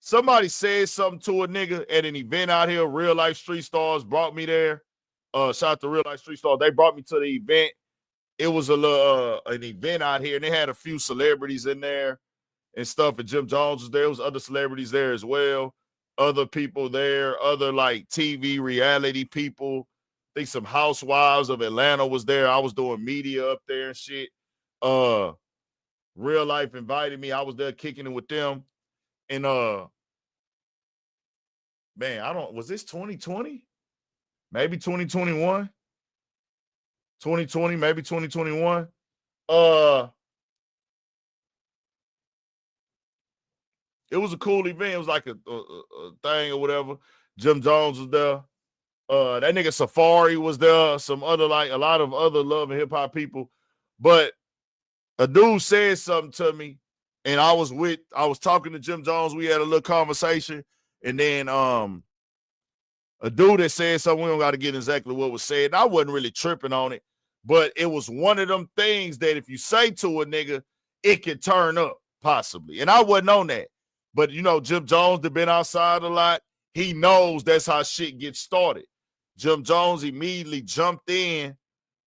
Somebody said something to a nigga at an event out here. Real Life Street Stars brought me there. Shout out to Real Life Street Stars. They brought me to the event. It was an event out here, and they had a few celebrities in there and stuff. And Jim Jones was there. There was other celebrities there as well. Other people there, other like TV reality people. I think some housewives of Atlanta was there. I was doing media up there and shit. Real Life invited me. I was there kicking it with them. And man, was this 2020? Maybe 2021? 2020, maybe 2021. It was a cool event. It was like a thing or whatever. Jim Jones was there. That nigga Safari was there. Some other, like a lot of other love and hip hop people. But a dude said something to me, and I was talking to Jim Jones. We had a little conversation, and then a dude that said something, we don't got to get exactly what was said. And I wasn't really tripping on it, but it was one of them things that if you say to a nigga, it could turn up possibly. And I wasn't on that. But, you know, Jim Jones had been outside a lot. He knows that's how shit gets started. Jim Jones immediately jumped in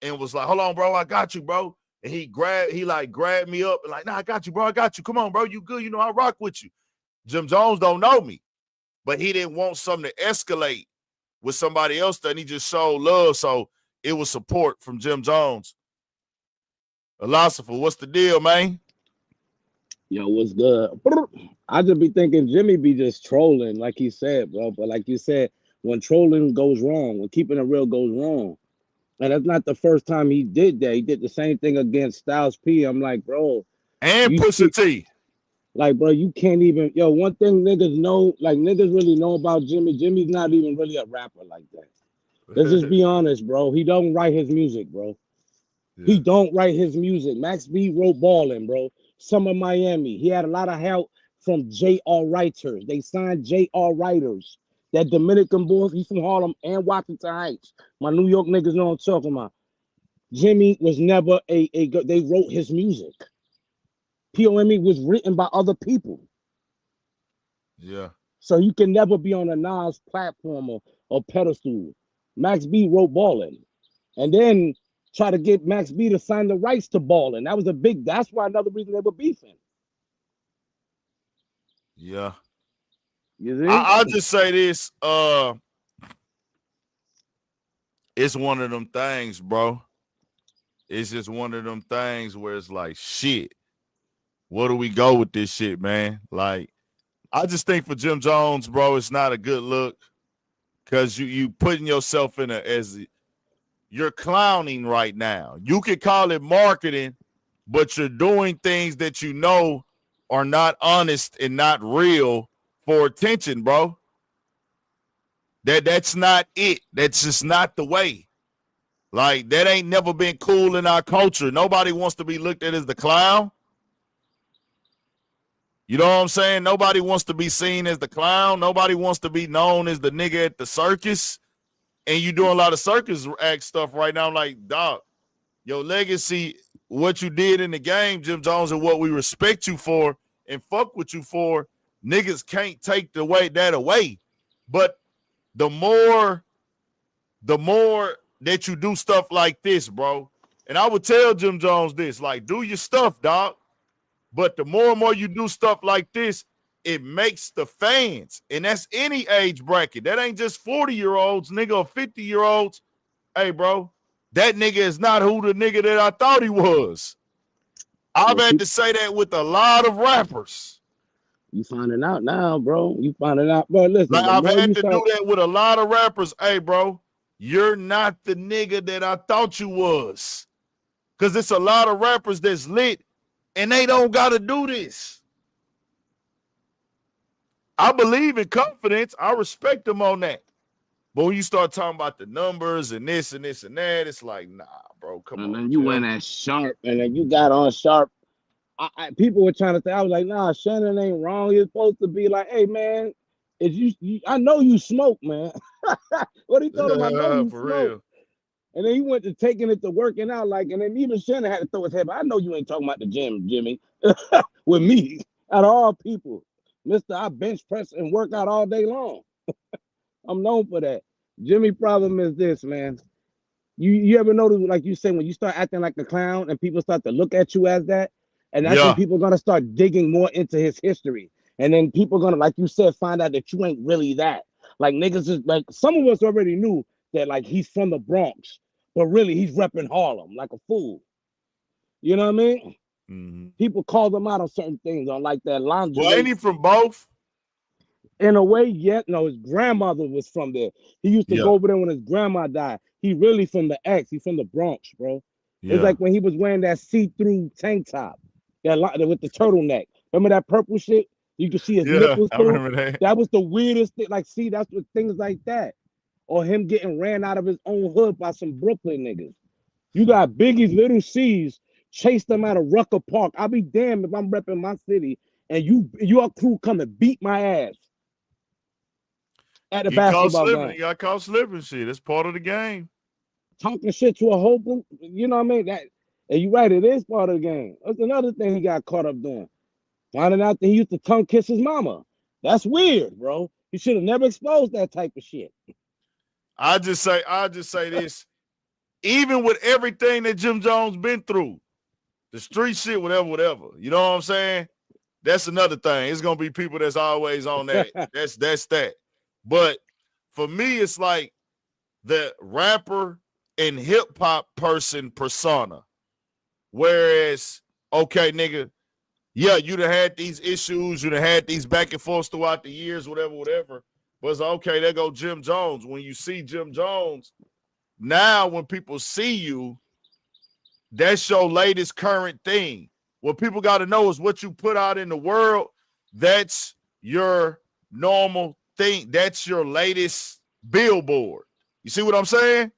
and was like, hold on, bro, I got you, bro. And he grabbed me up and like, nah, I got you, bro, I got you. Come on, bro, you good. You know, I rock with you. Jim Jones don't know me, but he didn't want something to escalate with somebody else, and he just showed love. So it was support from Jim Jones. Philosopher, what's the deal, man? Yo, what's good? I just be thinking Jimmy be just trolling, like he said, bro. But like you said, when trolling goes wrong, when keeping it real goes wrong, and that's not the first time he did that. He did the same thing against Styles P. I'm like, bro. And Pusha T. Like, bro, you can't even, one thing niggas know, like niggas really know about Jimmy. Jimmy's not even really a rapper like that. Let's just be honest, bro. He don't write his music, bro. Yeah. He don't write his music. Max B wrote Ballin', bro. Summer Miami. He had a lot of help from J.R. writers. They signed J.R. writers. That Dominican boy, he's from Harlem and Washington Heights. My New York niggas know what I'm talking about. Jimmy was never they wrote his music. POME was written by other people. Yeah. So you can never be on a Nas platform or pedestal. Max B wrote Ballin'. And then try to get Max B to sign the rights to Ballin'. That was that's why another reason they were beefing. Yeah. You see? I'll just say this. It's one of them things, bro. It's just one of them things where it's like, shit, where do we go with this shit, man? Like, I just think for Jim Jones, bro, it's not a good look because you putting yourself in you're clowning right now. You could call it marketing, but you're doing things that you know are not honest and not real for attention, bro. That's not it. That's just not the way. Like, that ain't never been cool in our culture. Nobody wants to be looked at as the clown. You know what I'm saying? Nobody wants to be seen as the clown. Nobody wants to be known as the nigga at the circus. And you doing a lot of circus act stuff right now. I'm like, dog, your legacy, what you did in the game, Jim Jones, and what we respect you for and fuck with you for, niggas can't take that away. But the more that you do stuff like this, bro, and I would tell Jim Jones this, like, do your stuff, dog. But the more and more you do stuff like this, it makes the fans, and that's any age bracket. That ain't just 40-year-olds, nigga, or 50-year-olds. Hey, bro, that nigga is not who the nigga that I thought he was. I've had to say that with a lot of rappers. You finding out now, bro. You finding out. Bro, listen. Like, I've had to do that with a lot of rappers. Hey, bro, you're not the nigga that I thought you was. Because it's a lot of rappers that's lit, and they don't got to do this. I believe in confidence. I respect them on that. But when you start talking about the numbers and this and this and that, it's like, nah, bro, come on. And then you went at Sharp, and then you got on Sharp. People were trying to say, I was like, nah, Shannon ain't wrong. You're supposed to be like, hey, man, I know you smoke, man. What he told him, I know you for smoke. real. And then he went to taking it to working out, like, and then even Shannon had to throw his head, but I know you ain't talking about the gym, Jimmy, with me, out of all people. Mister, I bench press and work out all day long. I'm known for that. Jimmy problem is this, man. You ever notice, like you say, when you start acting like a clown and people start to look at you as that, and that's when people are going to start digging more into his history. And then people are going to, like you said, find out that you ain't really that. Like, niggas is like, some of us already knew that, like, he's from the Bronx, but really he's repping Harlem like a fool. You know what I mean? Mm-hmm. People call them out on certain things, on like that lingerie. Well, ain't he from both? In a way, yeah. No, his grandmother was from there. He used to go over there when his grandma died. He really from the X. He's from the Bronx, bro. It's like when he was wearing that see-through tank top, that with the turtleneck. Remember that purple shit? You could see his nipples through. I remember that. That was the weirdest thing. Like, see, that's what things like that. Or him getting ran out of his own hood by some Brooklyn niggas. You got Biggie's Little C's chase them out of Rucker Park. I'll be damned if I'm repping my city and your crew come and beat my ass at the basketball game. You got caught slipping shit. It's part of the game. Talking shit to a whole group, you know what I mean? And you're right, it is part of the game. That's another thing he got caught up doing. Finding out that he used to tongue kiss his mama. That's weird, bro. He should have never exposed that type of shit. I'll just say this. Even with everything that Jim Jones been through, the street shit, whatever. You know what I'm saying? That's another thing. It's gonna be people that's always on that. That's that. But for me, it's like the rapper and hip hop person persona. Whereas, okay, nigga, yeah, you'd have had these issues, you'd have had these back and forths throughout the years, whatever. But it's okay, there go Jim Jones. When you see Jim Jones, now when people see you, that's your latest current thing. What people got to know is what you put out in the world, that's your normal thing. That's your latest billboard. You see what I'm saying?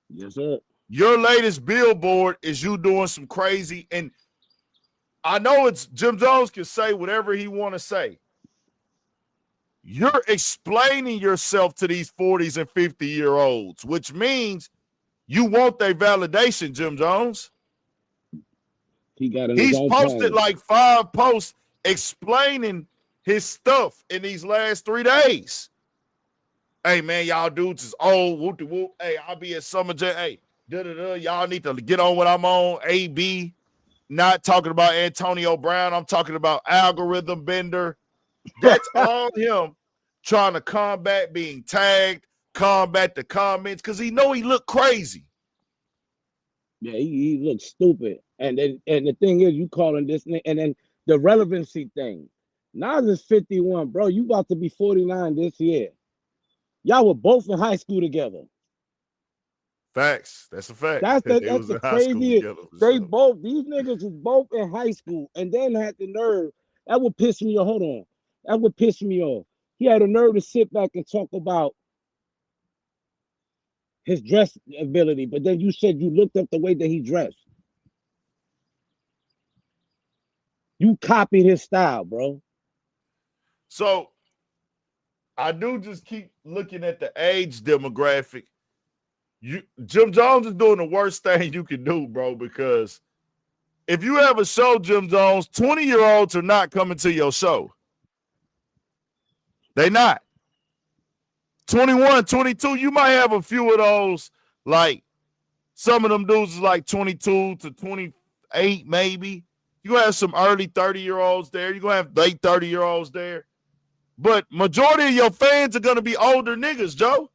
Yes, sir. Your latest billboard is you doing some crazy, and I know it's Jim Jones can say whatever he want to say. You're explaining yourself to these 40s and 50-year-olds, which means you want their validation, Jim Jones. He's posted like 5 posts explaining his stuff in these last 3 days. Hey, man, y'all dudes is old. Whoop-de-whoop. Hey, I'll be at Summer Jam. Hey, da-da-da. Y'all need to get on what I'm on. AB. Not talking about Antonio Brown. I'm talking about algorithm bender. That's all him trying to combat being tagged, combat the comments, because he know he look crazy. Yeah, he looks stupid. And the thing is, you calling this, and then the relevancy thing. Nas is 51, bro. You about to be 49 this year. Y'all were both in high school together. Facts. That's a fact. That's the craziest. These niggas was both in high school and then had the nerve. That would piss me off. Hold on. That would piss me off. He had a nerve to sit back and talk about his dress ability, but then you said you looked up the way that he dressed. You copied his style, bro. So I do just keep looking at the age demographic. Jim Jones is doing the worst thing you can do, bro, because if you have a show, Jim Jones, 20-year-olds are not coming to your show. They not. 21, 22, you might have a few of those, like some of them dudes is like 22 to 28 maybe. You're going to have some early 30-year-olds there. You're going to have late 30-year-olds there. But majority of your fans are going to be older niggas, Joe.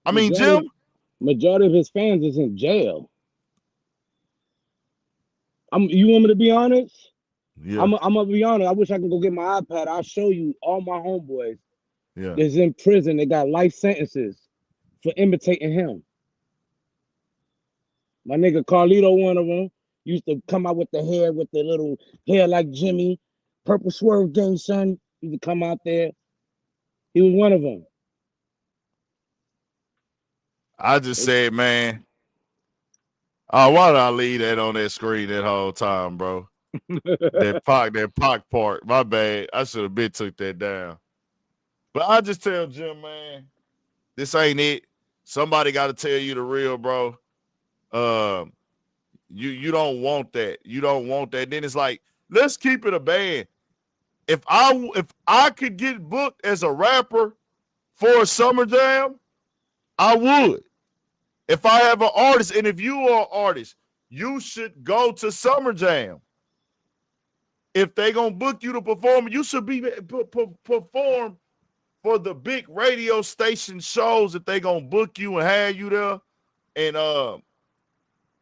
Jim. Majority of his fans is in jail. You want me to be honest? Yeah. I'm going to be honest. I wish I could go get my iPad. I'll show you all my homeboys. Yeah. That's in prison. They got life sentences for imitating him. My nigga Carlito, one of them, used to come out with the hair, with the little hair like Jimmy. Purple Swerve Gang, son. Used to come out there. He was one of them. I just said, man, why did I leave that on that screen that whole time, bro? that Pac part. My bad. I should have been took that down. But I just tell Jim, man, this ain't it. Somebody got to tell you the real, bro. You don't want that. You don't want that. Then it's like, let's keep it a band. If I could get booked as a rapper for a Summer Jam, I would. If I have an artist, and if you are an artist, you should go to Summer Jam. If they gonna book you to perform, you should be perform for the big radio station shows that they gonna book you and have you there. And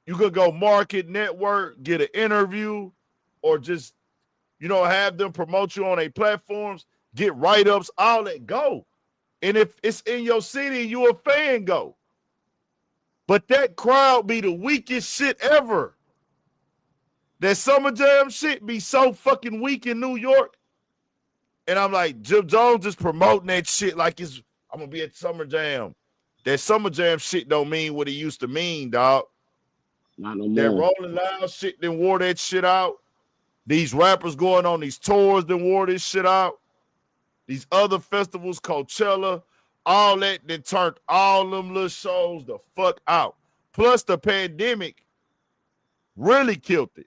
you could go market, network, get an interview, or just, have them promote you on their platforms, get write-ups, all that, go. And if it's in your city and you a fan, go. But that crowd be the weakest shit ever. That Summer Jam shit be so fucking weak in New York. And I'm like, Jim Jones is promoting that shit like I'm going to be at Summer Jam. That Summer Jam shit don't mean what it used to mean, dog. Not no more. That Rolling Loud shit then wore that shit out. These rappers going on these tours then wore this shit out. These other festivals, Coachella, all that turned all them little shows the fuck out. Plus the pandemic really killed it.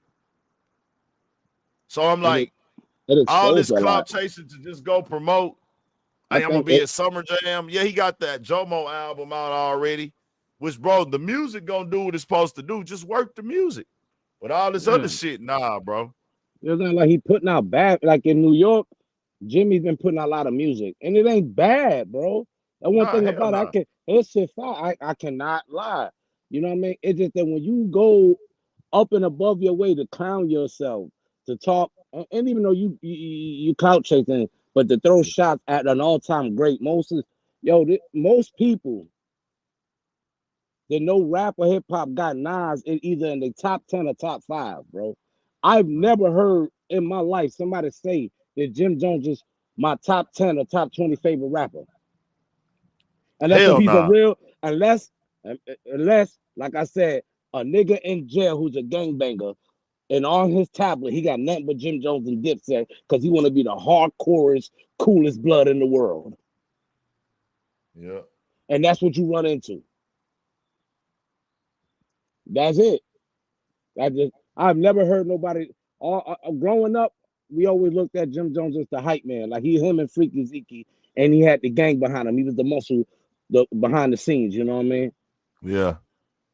So I'm like, all this clout chasing to just go promote. I'm going to be at Summer Jam. Yeah, he got that Jomo album out already, which, bro, the music going to do what it's supposed to do. Just work the music. But all this other shit, nah, bro. It's not like he putting out bad. Like in New York, Jimmy's been putting out a lot of music, and it ain't bad, bro. That one thing about it, it's shit fire. I cannot lie. You know what I mean? It's just that when you go up and above your way to clown yourself, to talk, and even though you clout chasing, but to throw shots at an all-time great, most people that know rap or hip-hop got Nas either in the top 10 or top 5, bro. I've never heard in my life somebody say that Jim Jones is my top 10 or top 20 favorite rapper. Unless Unless, like I said, a nigga in jail who's a gangbanger, and on his tablet, he got nothing but Jim Jones and Dipset because he want to be the hardcorest, coolest blood in the world. Yeah. And that's what you run into. That's it. I've never heard nobody. Growing up, we always looked at Jim Jones as the hype man, like him and Freaky Zeke, and he had the gang behind him. He was the muscle, behind the scenes. You know what I mean? Yeah.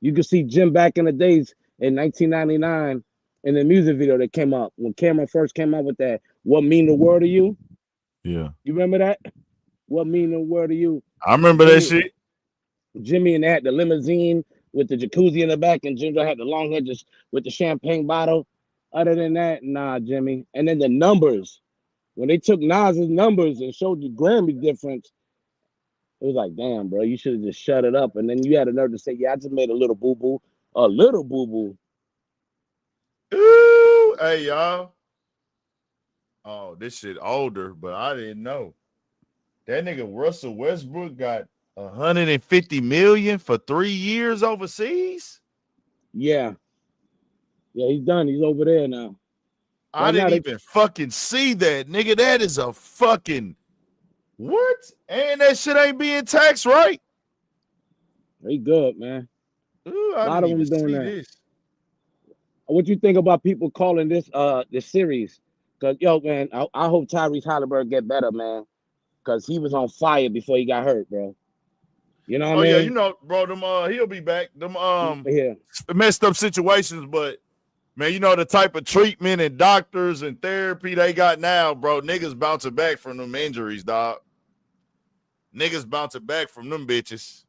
You could see Jim back in the days in 1999 in the music video that came out when Cameron first came out with that. What mean the world to you? Yeah. You remember that? What mean the world to you? I remember that shit. Jimmy and they had the limousine with the jacuzzi in the back, and Ginger had the long hair just with the champagne bottle. Other than that, nah, Jimmy. And then the numbers. When they took Nas's numbers and showed the Grammy difference, it was like, damn, bro, you should have just shut it up. And then you had a nerve to say, yeah, I just made a little boo-boo. A little boo-boo. Ooh, hey, y'all. Oh, this shit older, but I didn't know. That nigga Russell Westbrook got $150 million for 3 years overseas. Yeah. Yeah, he's done. He's over there now. I didn't even fucking see that, nigga. That is a fucking what? And that shit ain't being taxed, right? They good, man. Ooh, A lot of them doing that. This. What you think about people calling this series? Because yo, man, I hope Tyrese Halliburton get better, man. Because he was on fire before he got hurt, bro. You know what I mean? Yeah, you know, bro, them he'll be back. Them messed up situations, but man, you know the type of treatment and doctors and therapy they got now, bro. Niggas bouncing back from them injuries, dog. Niggas bouncing back from them bitches.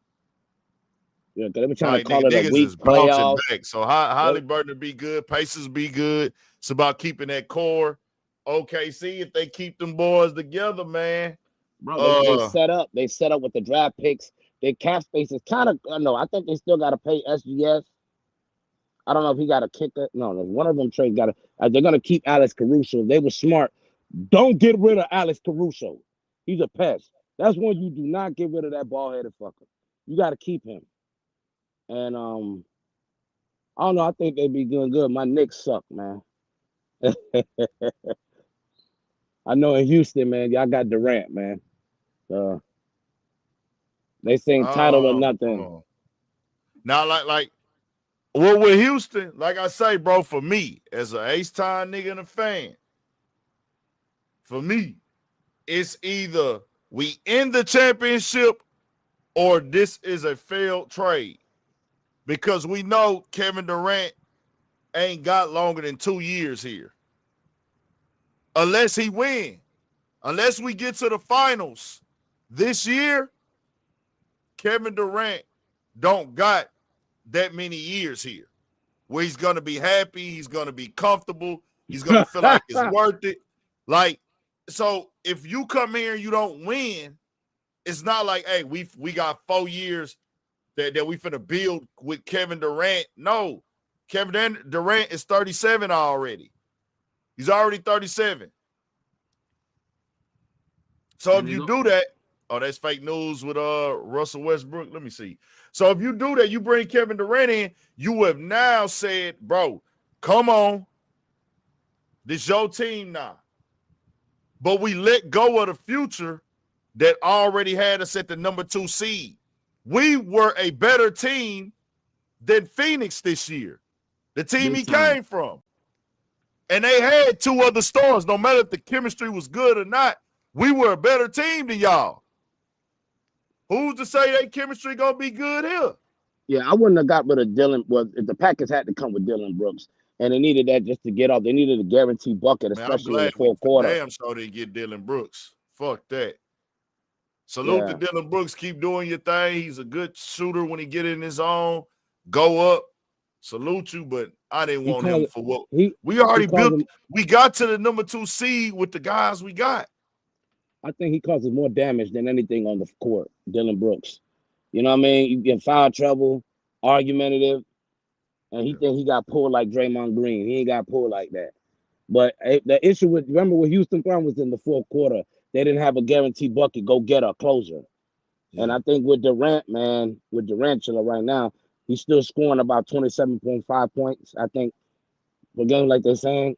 Yeah, because they were trying to call it a niggas week is bouncing playoff. back. So Halliburton be good, Pacers be good. It's about keeping that core. OKC, if they keep them boys together, man. Bro, they set up with the draft picks. Their cap space is kind of, I think they still got to pay SGS. I don't know if he got a kicker. No, one of them trades got to. They're going to keep Alex Caruso. They were smart. Don't get rid of Alex Caruso. He's a pest. That's one you do not get rid of, that bald-headed fucker. You got to keep him. And I don't know. I think they'd be doing good. My Knicks suck, man. I know in Houston, man, y'all got Durant, man. They sing title or nothing. Now, like, well, with Houston, like I say, bro, for me, as an H-Time nigga and a fan, for me, it's either we end the championship or this is a failed trade. Because we know Kevin Durant ain't got longer than 2 years here. Unless he win. Unless we get to the finals this year, Kevin Durant don't got that many years here where he's going to be happy, he's going to be comfortable, he's going to feel like it's worth it. Like, so if you come here and you don't win, it's not like, hey, we got 4 years that we finna build with Kevin Durant. No, Kevin Durant is 37 already. He's already 37. So if you do that, that's fake news with Russell Westbrook. Let me see. So if you do that, you bring Kevin Durant in, you have now said, bro, come on. This your team now. But we let go of the future that already had us at the number 2 seed. We were a better team than Phoenix this year, the team he came from. And they had 2 other stars. No matter if the chemistry was good or not, we were a better team than y'all. Who's to say that chemistry going to be good here? Yeah, I wouldn't have got rid of Dylan. Well, if the Packers had to come with Dylan Brooks, and they needed that just to get off. They needed a guaranteed bucket, especially in the fourth quarter. Damn sure they get Dylan Brooks. Fuck that. Salute to Dylan Brooks. Keep doing your thing. He's a good shooter when he get in his zone. Go up. Salute you, but I didn't want him for what we already built. We got to the number 2 seed with the guys we got. I think he causes more damage than anything on the court, Dylan Brooks. You know what I mean? You get foul trouble, argumentative, and he think he got pulled like Draymond Green. He ain't got pulled like that. But the issue with, remember when Houston Crown was in the fourth quarter, they didn't have a guaranteed bucket, go get a closer. And I think with Durant, man, with Durantula right now, he's still scoring about 27.5 points. I think per game, like they're saying.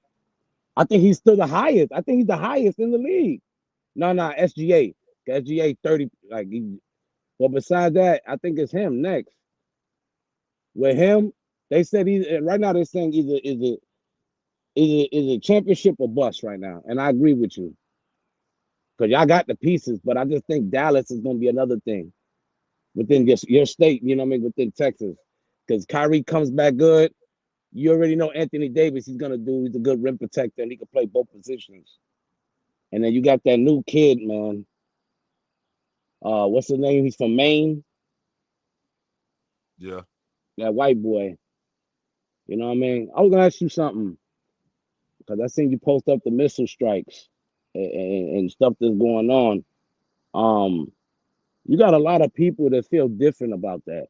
I think he's still the highest. I think he's the highest in the league. No, SGA. SGA 30. But besides that, I think it's him next. With him, they said right now they're saying either is a championship or bust right now. And I agree with you. Because y'all got the pieces, but I just think Dallas is going to be another thing within your state, you know what I mean, within Texas. Because Kyrie comes back good. You already know Anthony Davis, he's a good rim protector, and he can play both positions. And then you got that new kid, man. What's his name? He's from Maine. Yeah. That white boy. You know what I mean? I was going to ask you something. Because I seen you post up the missile strikes and stuff that's going on. You got a lot of people that feel different about that.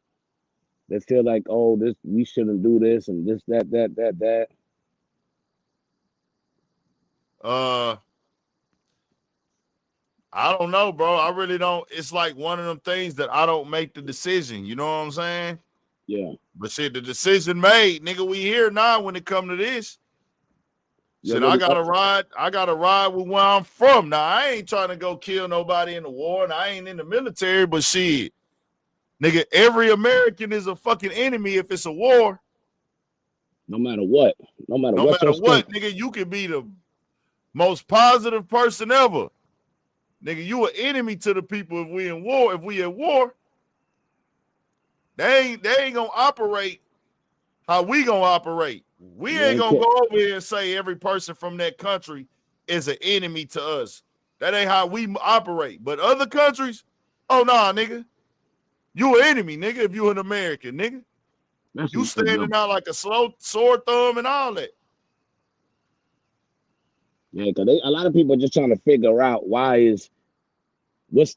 They feel like, oh, we shouldn't do this and this, that. I don't know, bro. I really don't. It's like one of them things that I don't make the decision. You know what I'm saying? Yeah. But shit, the decision made, nigga. We here now when it come to this. Shit, I gotta ride. I gotta ride with where I'm from. Now I ain't trying to go kill nobody in the war, and I ain't in the military. But shit, nigga, every American is a fucking enemy if it's a war. No matter what. No matter what, nigga, you can be the most positive person ever. Nigga, you an enemy to the people if we in war. If we at war, they ain't gonna operate how we gonna operate. We ain't gonna go over here and say every person from that country is an enemy to us. That ain't how we operate. But other countries, oh nah, nigga, you an enemy, nigga. If you an American, nigga, you standing out like a slow sore thumb and all that. Yeah, because a lot of people are just trying to figure out what's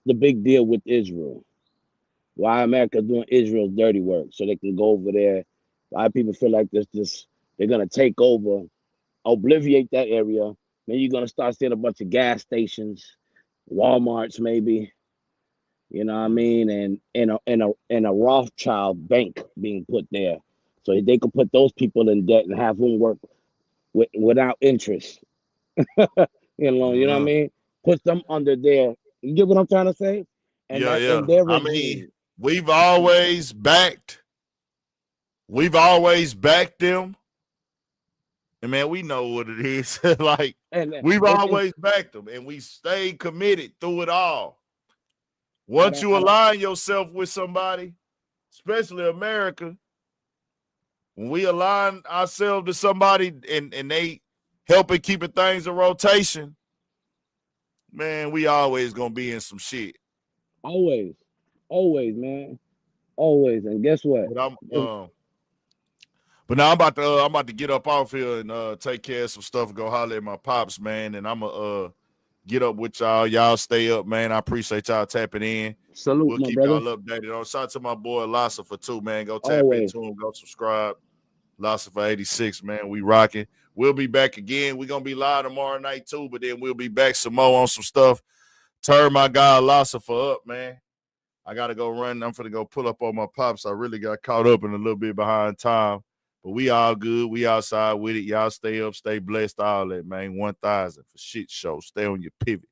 the big deal with Israel? Why America doing Israel's dirty work so they can go over there? A lot of people feel like they're gonna take over, obliviate that area. Then you're gonna start seeing a bunch of gas stations, Walmarts maybe. You know what I mean? And a Rothschild bank being put there, so they could put those people in debt and have them work without interest. You know what I mean? Put them under their. You get what I'm trying to say? And I mean, we've always backed them. And man, we know what it is. Like we've always backed them, and we stayed committed through it all. Once you align yourself with somebody, especially America, when we align ourselves to somebody and they helping keeping things in rotation, man, we always gonna be in some shit. Always, man, always. And guess what? But now I'm about to get up off here and take care of some stuff. Go holler at my pops, man, and I'm gonna get up with y'all. Y'all stay up, man. I appreciate y'all tapping in. Salute, we'll keep brother. y'all updated. On shout out to my boy Lassa too, man. Go tap into him. Go subscribe. Lassa 86, man. We rocking. We'll be back again. We're gonna be live tomorrow night too, but then we'll be back some more on some stuff. Turn my guy Lassa up, man. I gotta go run. I'm finna go pull up on my pops. I really got caught up and a little bit behind time. But we all good. We outside with it. Y'all stay up, stay blessed, all that, man. 1,000 for shit show. Stay on your pivot.